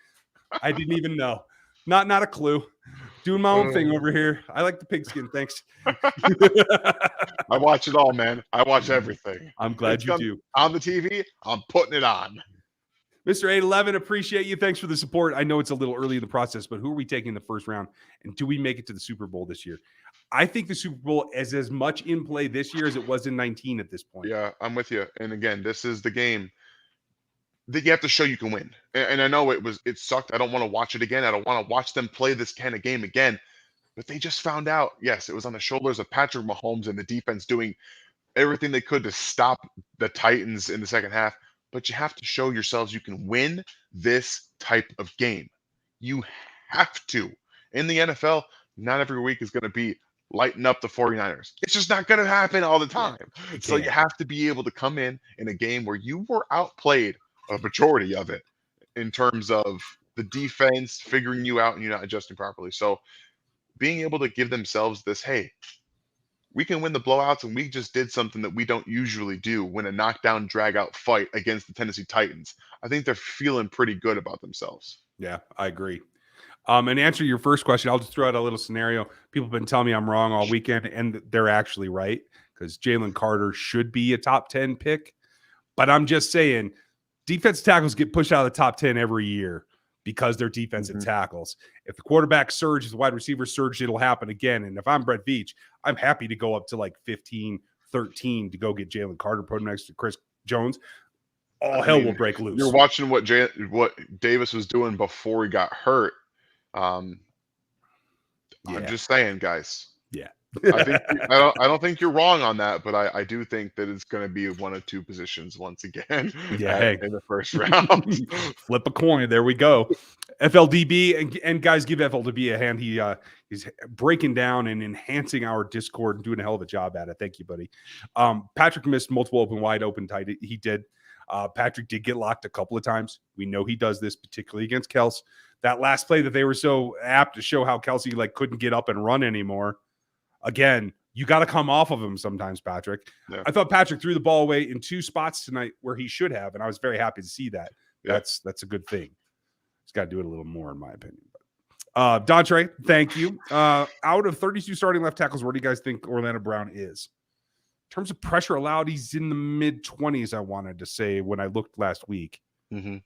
I didn't even know. Not a clue. Doing my own thing over here. I like the pigskin. Thanks. I watch it all, man. I watch everything. I'm glad you do. On the TV, I'm putting it on. Mr. 811, appreciate you. Thanks for the support. I know it's a little early in the process, but who are we taking in the first round? And do we make it to the Super Bowl this year? I think the Super Bowl is as much in play this year as it was in 19 at this point. Yeah, I'm with you. And again, this is the game that you have to show you can win. And I know it sucked. I don't want to watch it again. I don't want to watch them play this kind of game again. But they just found out, yes, it was on the shoulders of Patrick Mahomes and the defense doing everything they could to stop the Titans in the second half. But you have to show yourselves you can win this type of game. You have to. In the NFL, not every week is going to be lighting up the 49ers. It's just not going to happen all the time. So you have to be able to come in a game where you were outplayed a majority of it in terms of the defense figuring you out and you're not adjusting properly. So being able to give themselves this, hey, we can win the blowouts, and we just did something that we don't usually do, win a knockdown, drag-out fight against the Tennessee Titans. I think they're feeling pretty good about themselves. Yeah, I agree. And answer your first question, I'll just throw out a little scenario. People have been telling me I'm wrong all weekend, and they're actually right, because Jalen Carter should be a top 10 pick. But I'm just saying, defensive tackles get pushed out of the top 10 every year because they're defensive tackles. If the quarterback surges, the wide receiver surge, it'll happen again. And if I'm Brett Veach, I'm happy to go up to like 15, 13 to go get Jalen Carter, put him next to Chris Jones. All hell will break loose. You're watching what Davis was doing before he got hurt. I'm just saying, guys. Yeah. I don't think you're wrong on that, but I do think that it's going to be one of two positions once again. Yeah, in the first round. Flip a coin. There we go. FLDB and guys, give FLDB a hand. He's breaking down and enhancing our Discord and doing a hell of a job at it. Thank you, buddy. Patrick missed multiple wide open tight. He did. Patrick did get locked a couple of times. We know he does this, particularly against Kels. That last play that they were so apt to show how Kelsey couldn't get up and run anymore. Again, you got to come off of him sometimes, Patrick. Yeah. I thought Patrick threw the ball away in two spots tonight where he should have, and I was very happy to see that. Yeah. That's a good thing. He's got to do it a little more, in my opinion. Dontre, thank you. Out of 32 starting left tackles, where do you guys think Orlando Brown is? In terms of pressure allowed, he's in the mid-20s, I wanted to say, when I looked last week. Mm-hmm.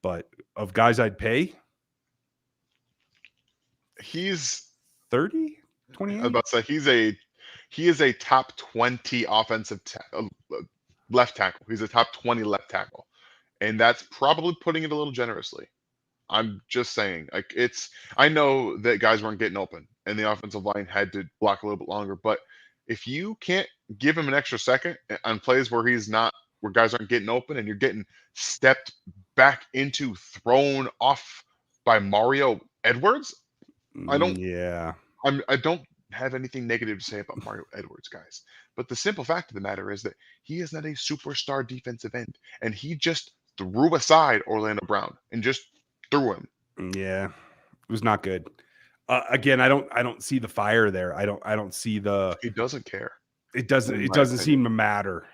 But of guys I'd pay, he's 30? 28? I was about to say he is a top 20 offensive left tackle. He's a top 20 left tackle, and that's probably putting it a little generously. I'm just saying, I know that guys weren't getting open, and the offensive line had to block a little bit longer. But if you can't give him an extra second on plays where guys aren't getting open, and you're getting stepped back into, thrown off by Mario Edwards, I don't have anything negative to say about Mario Edwards, guys. But the simple fact of the matter is that he is not a superstar defensive end, and he just threw aside Orlando Brown and just threw him. Yeah, it was not good. Again, I don't see the fire there. I don't see the. He doesn't care. It doesn't. In It my doesn't opinion. seem to matter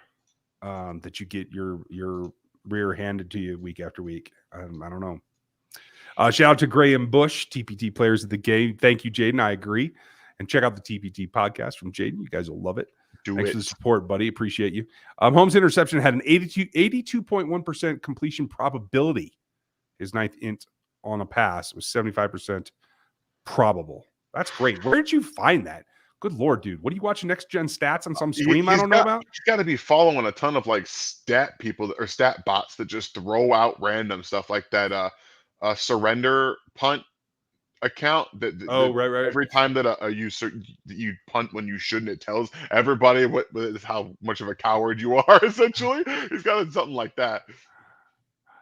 that you get your rear handed to you week after week. I don't know. Shout out to Graham Bush, TPT players of the game. Thank you, Jaden. I agree. And check out the TPT podcast from Jaden. You guys will love it. Thanks for the support, buddy. Appreciate you. Holmes' interception had an 82.1% completion probability. His ninth int on a pass was 75% probable. That's great. Where did you find that? Good Lord, dude. What are you watching Next Gen Stats on some stream I don't know about? He's got to be following a ton of like stat people or stat bots that just throw out random stuff like that surrender punt account that Right. every time that you punt when you shouldn't, it tells everybody how much of a coward you are. Essentially, he's got something like that.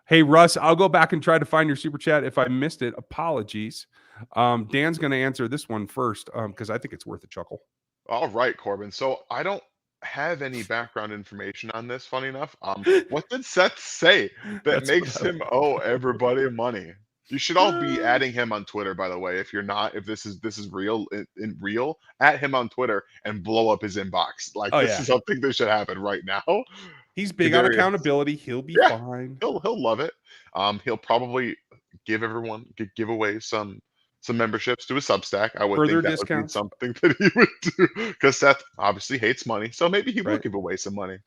Hey Russ, I'll go back and try to find your super chat if I missed it. Apologies. Dan's going to answer this one first because I think it's worth a chuckle. All right, Corbin. So I don't have any background information on this. Funny enough, what did Seth say that makes him owe everybody money? You should all be adding him on Twitter, by the way. If you're not, if this is real, in real, at him on Twitter and blow up his inbox. Like this is something that should happen right now. He's big on accountability. He'll be fine. He'll love it. He'll probably give away some memberships to a Substack. I would Further think that discounts. would be something that he would do because Seth obviously hates money, so maybe he will give away some money.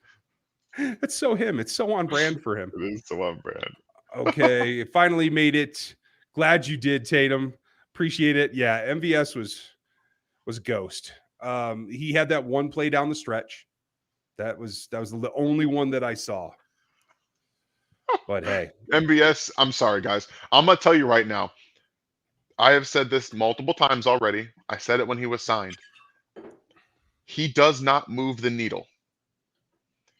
It's so him. It's so on brand for him. It is so on brand. Okay, finally made it. Glad you did, Tatum. Appreciate it. Yeah, MVS was ghost. He had that one play down the stretch. That was the only one that I saw. But hey, MVS, I'm sorry, guys. I'm gonna tell you right now. I have said this multiple times already. I said it when he was signed. He does not move the needle.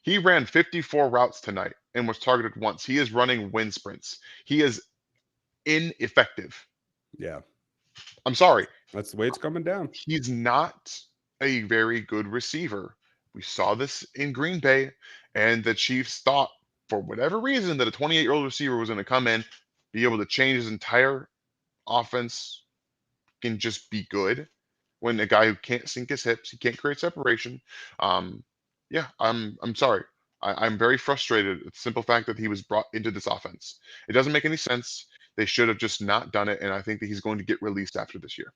He ran 54 routes tonight and was targeted once. He is running wind sprints. He is ineffective. Yeah. I'm sorry. That's the way it's coming down. He's not a very good receiver. We saw this in Green Bay, and the Chiefs thought, for whatever reason, that a 28-year-old receiver was going to come in, be able to change his entire offense, can just be good. When a guy who can't sink his hips, he can't create separation. Yeah, I'm sorry. I'm very frustrated at the simple fact that he was brought into this offense. It doesn't make any sense. They should have just not done it, and I think that he's going to get released after this year.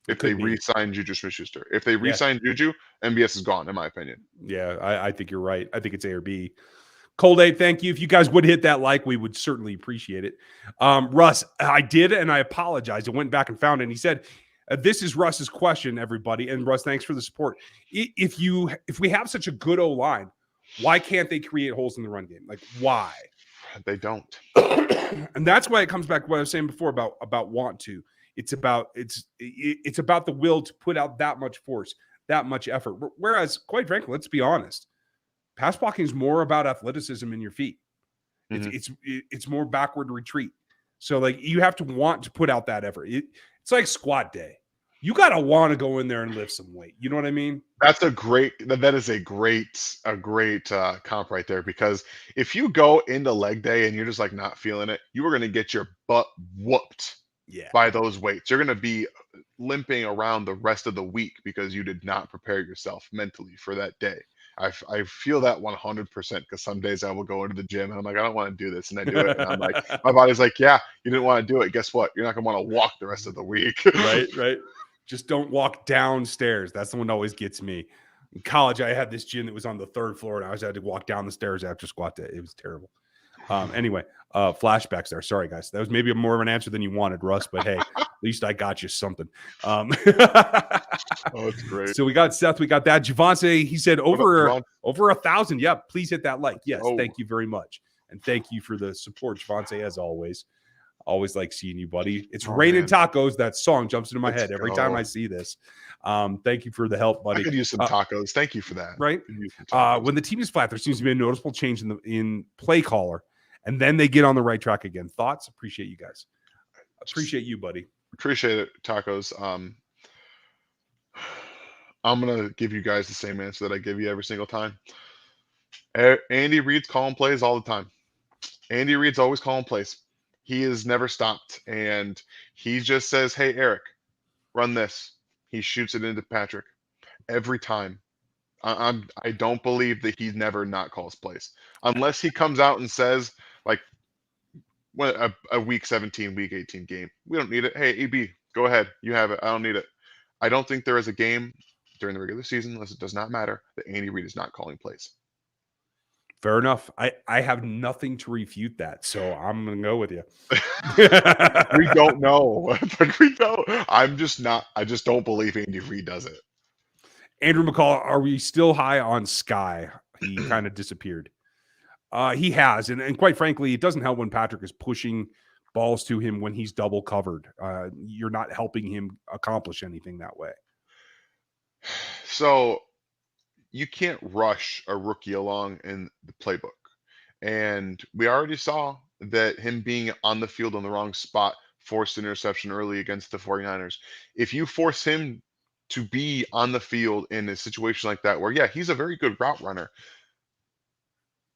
If they re-sign Juju Smith-Schuster. If they re-sign Juju, MBS is gone, in my opinion. Yeah, I think you're right. I think it's A or B. Cold A, thank you. If you guys would hit that like, we would certainly appreciate it. Russ, I did, and I apologize. I went back and found it, and he said, this is Russ's question, everybody. And Russ, thanks for the support. If we have such a good O-line, why can't they create holes in the run game? Like, why? They don't. And that's why it comes back to what I was saying before about want to. It's about the will to put out that much force, that much effort. Whereas, quite frankly, let's be honest, pass blocking is more about athleticism in your feet. Mm-hmm. It's more backward retreat. So like you have to want to put out that effort. It's like squat day. You got to want to go in there and lift some weight. You know what I mean? That is a great comp right there, because if you go into leg day and you're just like not feeling it, you are going to get your butt whooped by those weights. You're going to be limping around the rest of the week because you did not prepare yourself mentally for that day. I feel that 100% because some days I will go into the gym and I'm like, I don't want to do this. And I do it. And I'm like, my body's like, yeah, you didn't want to do it. Guess what? You're not going to want to walk the rest of the week. Right. Just don't walk downstairs. That's the one that always gets me. In college, I had this gym that was on the third floor, and I always had to walk down the stairs after squat day. It was terrible. Anyway, flashbacks there. Sorry, guys. That was maybe more of an answer than you wanted, Russ, but hey, at least I got you something. Oh, it's great. So we got Seth. We got that. Javante, he said over 1,000. Yep. Please hit that like. Yes. Thank you very much. And thank you for the support, Javante, as always. Always like seeing you, buddy. It's raining tacos. That song jumps into my head every time I see this. Thank you for the help, buddy. I could use some tacos. Thank you for that. Right. When the team is flat, there seems to be a noticeable change in play caller, and then they get on the right track again. Thoughts? Appreciate you guys. Appreciate you, buddy. Appreciate it, tacos. I'm gonna give you guys the same answer that I give you every single time. Andy Reid's calling plays all the time. Andy Reid's always calling plays. He has never stopped, and he just says, "Hey, Eric, run this. He shoots it into Patrick every time. I don't believe that he never not calls plays unless he comes out and says like when a week 17, week 18 game. We don't need it. Hey, EB, go ahead. You have it. I don't need it. I don't think there is a game during the regular season, unless it does not matter, that Andy Reid is not calling plays. Fair enough. I have nothing to refute that, so I'm gonna go with you. We don't know. Like, we don't. I'm just not. I just don't believe Andy Reid does it. Andrew McCall, are we still high on Skyy? He kind of disappeared. He has, and quite frankly, it doesn't help when Patrick is pushing balls to him when he's double covered. You're not helping him accomplish anything that way. So you can't rush a rookie along in the playbook. And we already saw that him being on the field on the wrong spot forced an interception early against the 49ers. If you force him to be on the field in a situation like that, where, yeah, he's a very good route runner,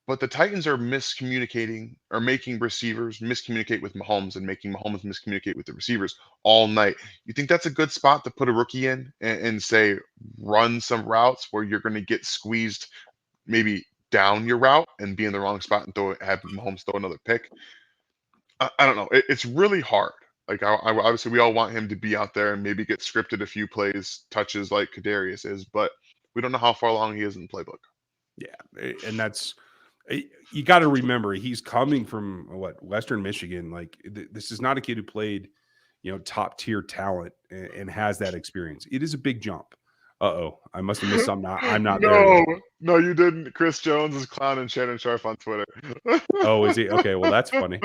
but the Titans are miscommunicating or making receivers miscommunicate with Mahomes and making Mahomes miscommunicate with the receivers all night. You think that's a good spot to put a rookie in and say, run some routes where you're going to get squeezed maybe down your route and be in the wrong spot and have Mahomes throw another pick? I don't know. It's really hard. Like, obviously, we all want him to be out there and maybe get scripted a few plays, touches like Kadarius is, but we don't know how far along he is in the playbook. Yeah, and that's you got to remember he's coming from Western Michigan. Like this is not a kid who played, top tier talent and has that experience. It is a big jump. I must have missed something. I'm not there. No, you didn't. Chris Jones is clowning Shannon Sharp on Twitter. Oh, is he? Okay, well that's funny.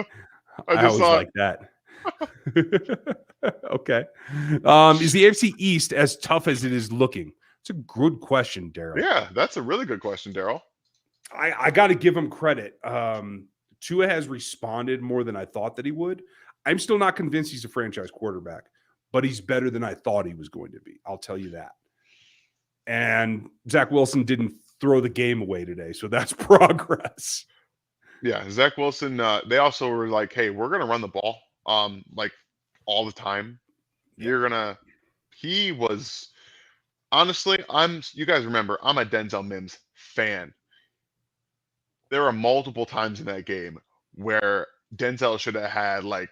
I always like that. Okay. Is the AFC East as tough as it is looking? It's a good question, Daryl. Yeah, that's a really good question, Daryl. I got to give him credit. Tua has responded more than I thought that he would. I'm still not convinced he's a franchise quarterback, but he's better than I thought he was going to be. I'll tell you that. And Zach Wilson didn't throw the game away today, so that's progress. Yeah, Zach Wilson, they also were like, hey, we're going to run the ball like all the time. Yeah. He was, honestly, you guys remember, I'm a Denzel Mims fan. There are multiple times in that game where Denzel should have had like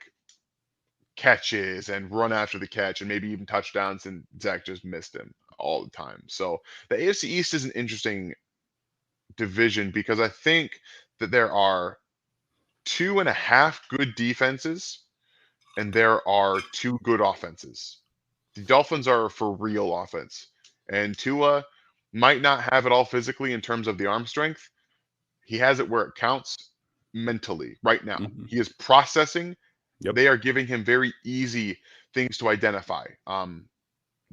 catches and run after the catch and maybe even touchdowns, and Zach just missed him all the time. So the AFC East is an interesting division because I think that there are 2.5 good defenses and there are 2 good offenses. The Dolphins are for real offense, and Tua might not have it all physically in terms of the arm strength. He has it where it counts mentally right now. Mm-hmm. He is processing. Yep. They are giving him very easy things to identify.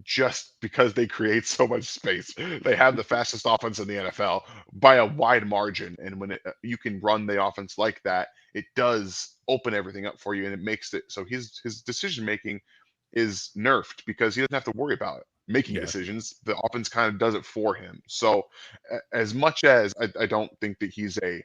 Just because they create so much space. They have the fastest offense in the NFL by a wide margin. And when you can run the offense like that, it does open everything up for you. And it makes it so his decision-making is nerfed because he doesn't have to worry about making decisions. The offense kind of does it for him. So as much as I don't think that he's a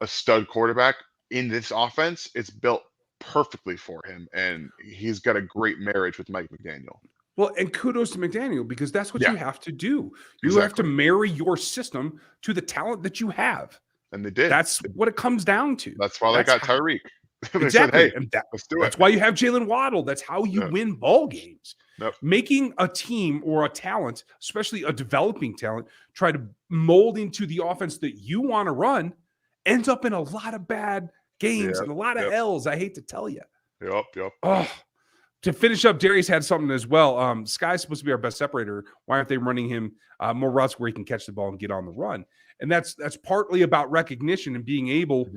stud quarterback in this offense, it's built perfectly for him. And he's got a great marriage with Mike McDaniel. Well, and kudos to McDaniel because that's what you have to do. You have to marry your system to the talent that you have. And they did. That's what it comes down to. That's why they got Tyreek. Exactly. Said, hey, let's do it. That's why you have Jalen Waddle. That's how you win ball games. Yep. Making a team or a talent, especially a developing talent, try to mold into the offense that you want to run ends up in a lot of bad games and a lot of L's. I hate to tell you. Yep. Oh. To finish up, Darius had something as well. Skyy's supposed to be our best separator. Why aren't they running him more routes where he can catch the ball and get on the run? And that's partly about recognition and being able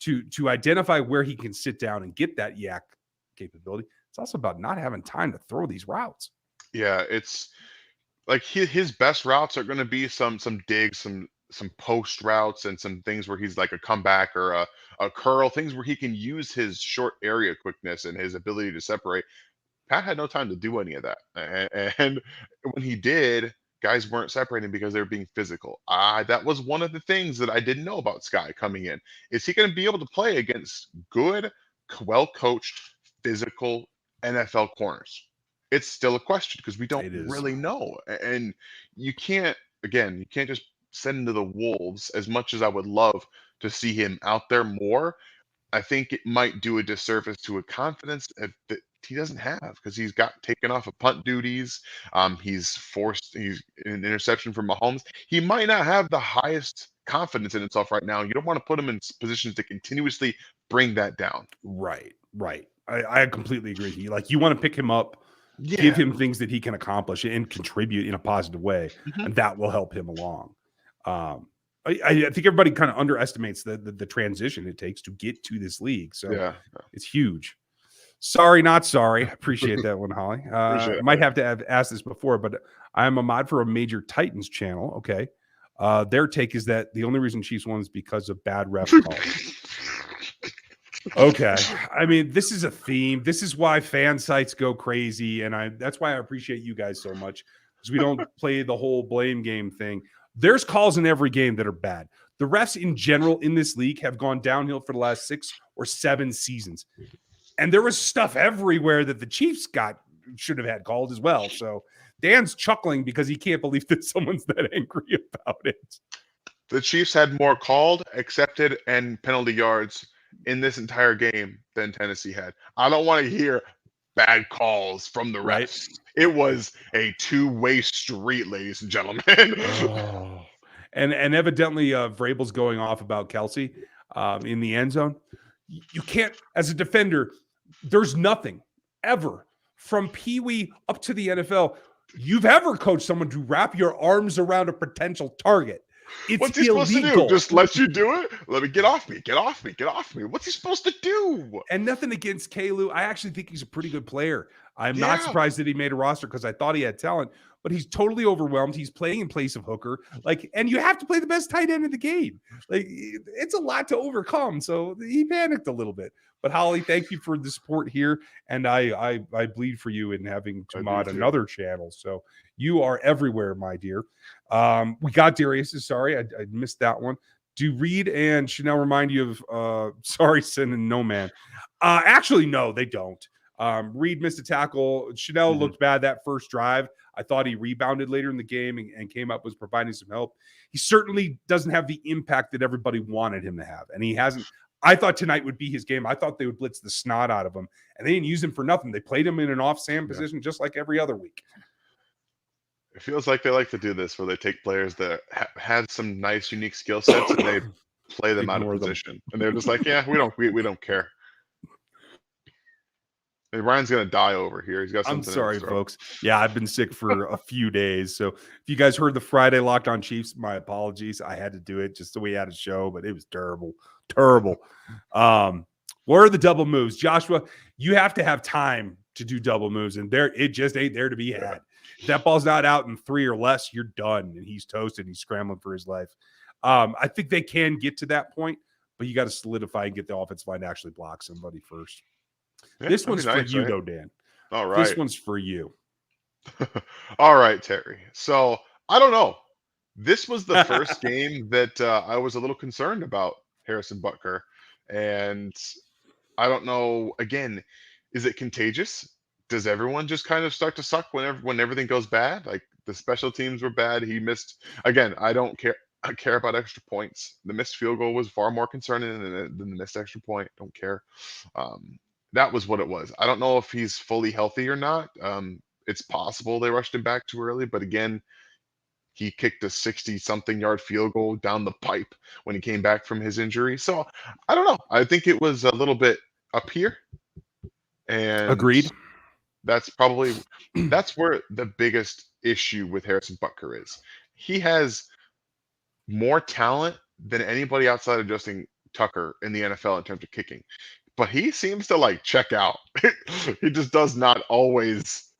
to identify where he can sit down and get that yak capability. It's also about not having time to throw these routes. Yeah, it's like his best routes are going to be some digs, some post routes, and some things where he's like a comeback or a curl, things where he can use his short area quickness and his ability to separate. Pat had no time to do any of that. And when he did, guys weren't separating because they were being physical. That was one of the things that I didn't know about Skyy coming in. Is he going to be able to play against good, well-coached, physical NFL corners? it's still a question because we don't It is. really know. And you can't, again, you can't just send him to the wolves as much as I would love to see him out there more. I think it might do a disservice to a confidence that he doesn't have because he's got taken off of punt duties. He's an interception from Mahomes. He might not have the highest confidence in himself right now. You don't want to put him in positions to continuously bring that down. Right. I completely agree with you. Like, you want to pick him up, give Yeah. him things that he can accomplish and contribute in a positive way, Mhm. and that will help him along. I think everybody kind of underestimates the transition it takes to get to this league. So Yeah. it's huge. Sorry, not sorry. I appreciate that one, Holly. Appreciate it. Might have to have asked this before, but I am a mod for a major Titans channel. Okay. Their take is that the only reason Chiefs won is because of bad ref calls. Okay. I mean, this is a theme. This is why fan sites go crazy. And that's why I appreciate you guys so much, because we don't play the whole blame game thing. There's calls in every game that are bad. The refs in general in this league have gone downhill for the last 6 or 7 seasons. And there was stuff everywhere that the Chiefs should have had called as well. So Dan's chuckling because he can't believe that someone's that angry about it. The Chiefs had more called, accepted, and penalty yards in this entire game than Tennessee had. I don't want to hear bad calls from the refs. Right. It was a two-way street, ladies and gentlemen. Oh. And evidently Vrabel's going off about Kelsey in the end zone. You can't, as a defender, there's nothing ever from Pee Wee up to the NFL you've ever coached someone to wrap your arms around a potential target. It's What's he supposed to do? Just let you do it? Let me get off me. Get off me. Get off me. What's he supposed to do? And nothing against Kalu. I actually think he's a pretty good player. I'm not surprised that he made a roster because I thought he had talent, but he's totally overwhelmed. He's playing in place of Hooker. And you have to play the best tight end in the game. It's a lot to overcome. So he panicked a little bit. But Holly, thank you for the support here. And I bleed for you in having to mod another channel. So you are everywhere, my dear. We got Darius. Sorry, I missed that one. Do Reed and Chanel remind you of sorry, Sin and No Man? Actually, no, they don't. Reed missed a tackle. Chanel looked bad that first drive. I thought he rebounded later in the game and came up, was providing some help. He certainly doesn't have the impact that everybody wanted him to have. And he hasn't. I thought tonight would be his game. I thought they would blitz the snot out of him. And they didn't use him for nothing. They played him in an off-Sam position just like every other week. It feels like they like to do this where they take players that had some nice, unique skill sets and they play them out of position. And they're just like, yeah, we don't care. Hey, Ryan's gonna die over here. He's got something. I'm sorry, folks. Yeah, I've been sick for a few days. So if you guys heard the Friday Locked On Chiefs, my apologies. I had to do it just the way I had a show, but it was terrible. What are the double moves? Joshua, you have to have time to do double moves, and it just ain't there to be had. If that ball's not out in 3 or less, you're done, and he's toasted. He's scrambling for his life. I think they can get to that point, but you got to solidify and get the offensive line to actually block somebody first. Yeah, this one's for you, though, Dan. All right. This one's for you. All right, Terry. So, I don't know. This was the first game that I was a little concerned about Harrison Butker. And I don't know, again, is it contagious? Does everyone just kind of start to suck when everything goes bad? Like the special teams were bad. He missed. Again, I don't care. I care about extra points. The missed field goal was far more concerning than the missed extra point. Don't care. That was what it was. I don't know if he's fully healthy or not. It's possible they rushed him back too early, but again, he kicked a 60-something yard field goal down the pipe when he came back from his injury. So I don't know. I think it was a little bit up here. And agreed. That's where the biggest issue with Harrison Butker is. He has more talent than anybody outside of Justin Tucker in the NFL in terms of kicking. But he seems to check out. He just does not always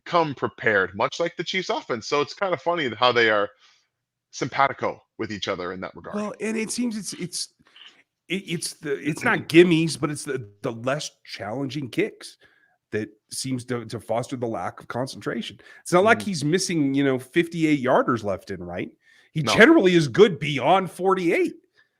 come prepared, much like the Chiefs offense. So it's kind of funny how they are simpatico with each other in that regard. Well, and it seems it's not gimmies, but it's the less challenging kicks that seems to foster the lack of concentration. It's not like he's missing, 58 yarders left and right. He generally is good beyond 48.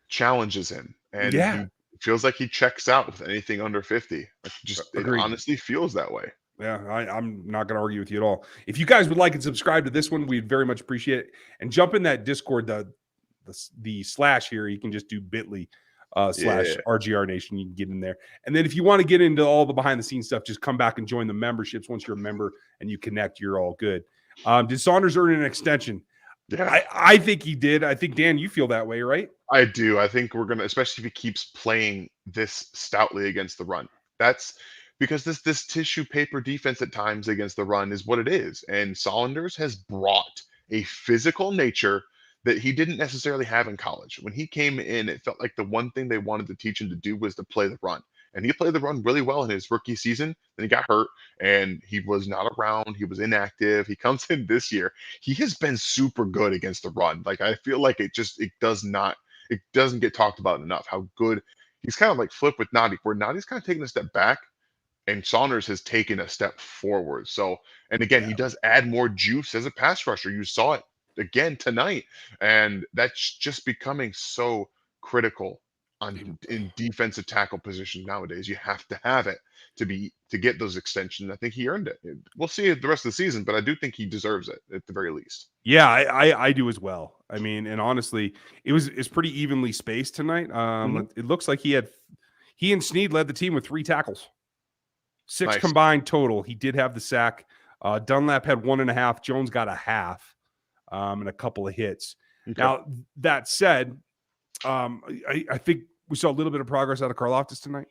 Challenges him. And he feels like he checks out with anything under 50. It honestly feels that way. Yeah, I'm not going to argue with you at all. If you guys would like and subscribe to this one, we'd very much appreciate it. And jump in that Discord, the slash here. You can just do bit.ly slash RGR Nation. You can get in there. And then if you want to get into all the behind the scenes stuff, just come back and join the memberships. Once you're a member and you connect, you're all good. Did Saunders earn an extension? Yeah, I think he did. I think, Dan, you feel that way, right? I do. I think we're going to, especially if he keeps playing this stoutly against the run. That's because this tissue paper defense at times against the run is what it is. And Saunders has brought a physical nature that he didn't necessarily have in college. When he came in, it felt like the one thing they wanted to teach him to do was to play the run. And he played the run really well in his rookie season. Then he got hurt and he was not around. He was inactive. He comes in this year. He has been super good against the run. Like, I feel like it doesn't get talked about enough how good he's kind of like flipped with Nadi, where Nadi's kind of taking a step back and Saunders has taken a step forward. So, and again, he does add more juice as a pass rusher. You saw it again tonight, and that's just becoming so critical in defensive tackle position nowadays. You have to have it to get those extensions. I think he earned it. We'll see it the rest of the season, but I do think he deserves it at the very least. Yeah, I do as well. I mean, and honestly, it's pretty evenly spaced tonight. It looks like he and Snead led the team with 3 tackles, 6 Nice. combined total. He did have the sack. Dunlap had 1.5. Jones got a half, and a couple of hits. Okay. Now that said, I think we saw a little bit of progress out of Karlaftis tonight.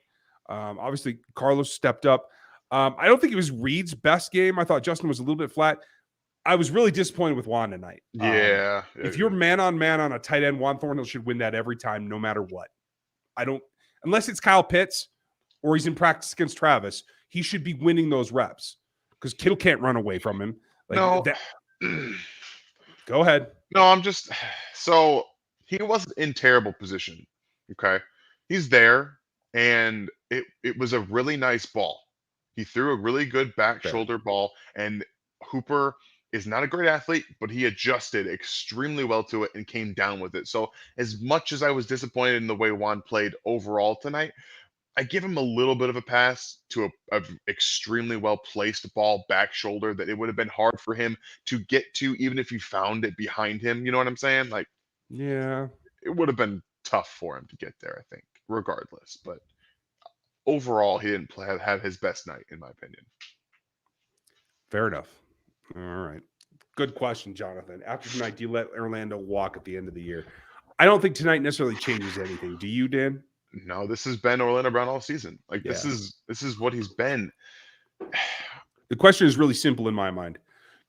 Obviously, Carlos stepped up. I don't think it was Reed's best game. I thought Justin was a little bit flat. I was really disappointed with Juan tonight. If you're man on a tight end, Juan Thornhill should win that every time, no matter what. Unless it's Kyle Pitts or he's in practice against Travis, he should be winning those reps because Kittle can't run away from him. No. Go ahead. No, so he wasn't in terrible position. Okay. He's there, and it was a really nice ball. He threw a really good back shoulder ball, and Hooper is not a great athlete, but he adjusted extremely well to it and came down with it. So as much as I was disappointed in the way Juan played overall tonight, I give him a little bit of a pass to a extremely well placed ball back shoulder that it would have been hard for him to get to, even if he found it behind him. You know what I'm saying? Like, yeah, it would have been tough for him to get there, I think, regardless. But overall, he didn't have his best night, in my opinion. Fair enough. All right. Good question, Jonathan. After tonight, do you let Orlando walk at the end of the year? I don't think tonight necessarily changes anything. Do you, Dan? No, this has been Orlando Brown all season. Like, this is what he's been. The question is really simple in my mind.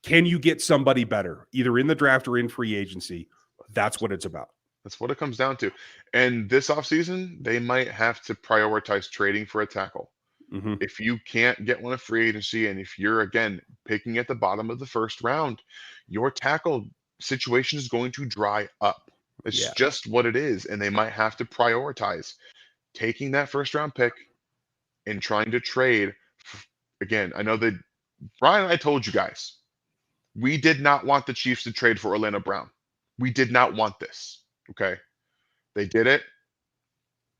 Can you get somebody better, either in the draft or in free agency? That's what it's about. That's what it comes down to. And this offseason, they might have to prioritize trading for a tackle. Mm-hmm. If you can't get one at free agency, and if you're, again, picking at the bottom of the first round, your tackle situation is going to dry up. It's just what it is. And they might have to prioritize taking that first round pick and trying to trade. Again, I know that Brian and I told you guys, we did not want the Chiefs to trade for Orlando Brown. We did not want this. Okay. They did it.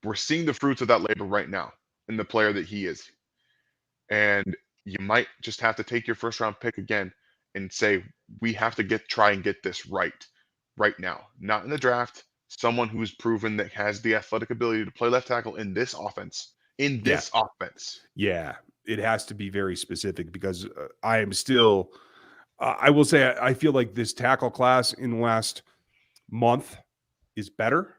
We're seeing the fruits of that labor right now in the player that he is. And you might just have to take your first round pick again and say, we have to try and get this right now. Not in the draft. Someone who's proven that has the athletic ability to play left tackle in this offense. Yeah, it has to be very specific because I am still, I will say, I feel like this tackle class in the last month is better.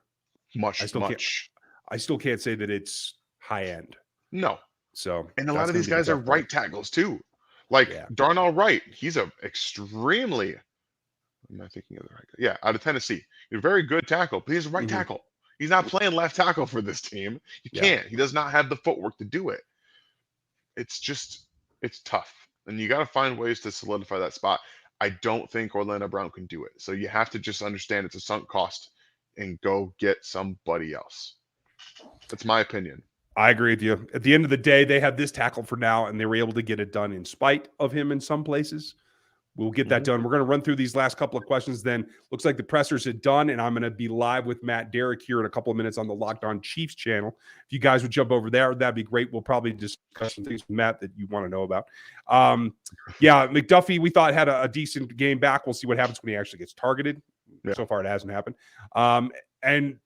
I still can't say that it's high end. No. So, and a lot of these guys are right tackles too. Like Darnell Wright, he's a extremely, am I thinking of the right guy? Yeah, out of Tennessee. He's a very good tackle, but he's a right tackle. He's not playing left tackle for this team. He can't. He does not have the footwork to do it. It's tough. And you got to find ways to solidify that spot. I don't think Orlando Brown can do it. So you have to just understand it's a sunk cost and go get somebody else. That's my opinion. I agree with you. At the end of the day, they have this tackle for now, and they were able to get it done in spite of him in some places. We'll get that done. We're going to run through these last couple of questions. Then looks like the pressers are done, and I'm going to be live with Matt Derrick here in a couple of minutes on the Locked On Chiefs channel. If you guys would jump over there, that'd be great. We'll probably discuss some things with Matt that you want to know about. Yeah, McDuffie, we thought had a decent game back. We'll see what happens when he actually gets targeted. Yeah. So far, it hasn't happened. And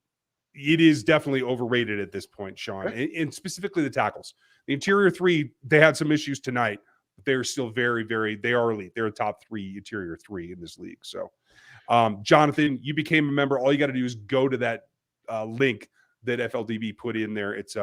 it is definitely overrated at this point, Sean, and specifically the tackles. The interior three, they had some issues tonight. They're still very, very, they are elite. They're a top 3 interior 3 in this league. So, Jonathan, you became a member. All you got to do is go to that link that FLDB put in there. It's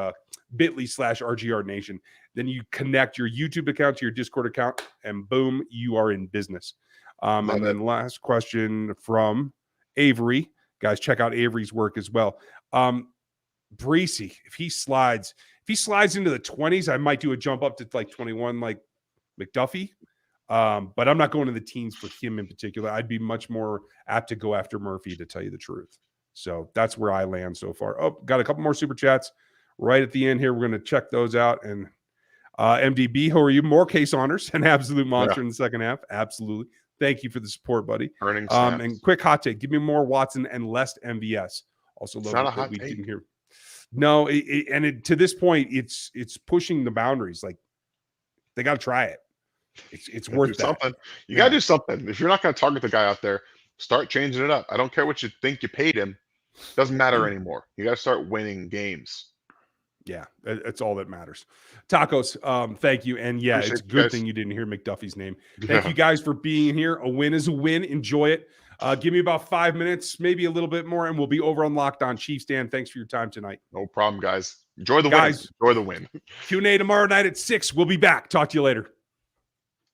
bit.ly/RGR Nation. Then you connect your YouTube account to your Discord account, and boom, you are in business. And then last question from Avery. Guys, check out Avery's work as well. Breesy, if he slides into the 20s, I might do a jump up to like 21, like McDuffie, but I'm not going to the teens for him in particular. I'd be much more apt to go after Murphy, to tell you the truth. So that's where I land so far. Oh, got a couple more super chats right at the end here. We're going to check those out. And MDB, how are you? More case honors, an absolute monster in the second half. Absolutely. Thank you for the support, buddy. And quick hot take: give me more Watson and less MVS. Also, love that we didn't hear. No, to this point, it's pushing the boundaries. Like, they got to try it. It's worth something. You got to do something. If you're not going to target the guy out there, start changing it up. I don't care what you think you paid him. Doesn't matter anymore. You got to start winning games. Yeah, it's all that matters. Tacos, thank you. And yeah, it's a good thing you didn't hear McDuffie's name. Thank you guys for being here. A win is a win. Enjoy it. Give me about 5 minutes, maybe a little bit more, and we'll be over on Locked On Chiefs. Dan, thanks for your time tonight. No problem, guys. Enjoy the win. Enjoy the win. Q&A tomorrow night at 6. We'll be back. Talk to you later.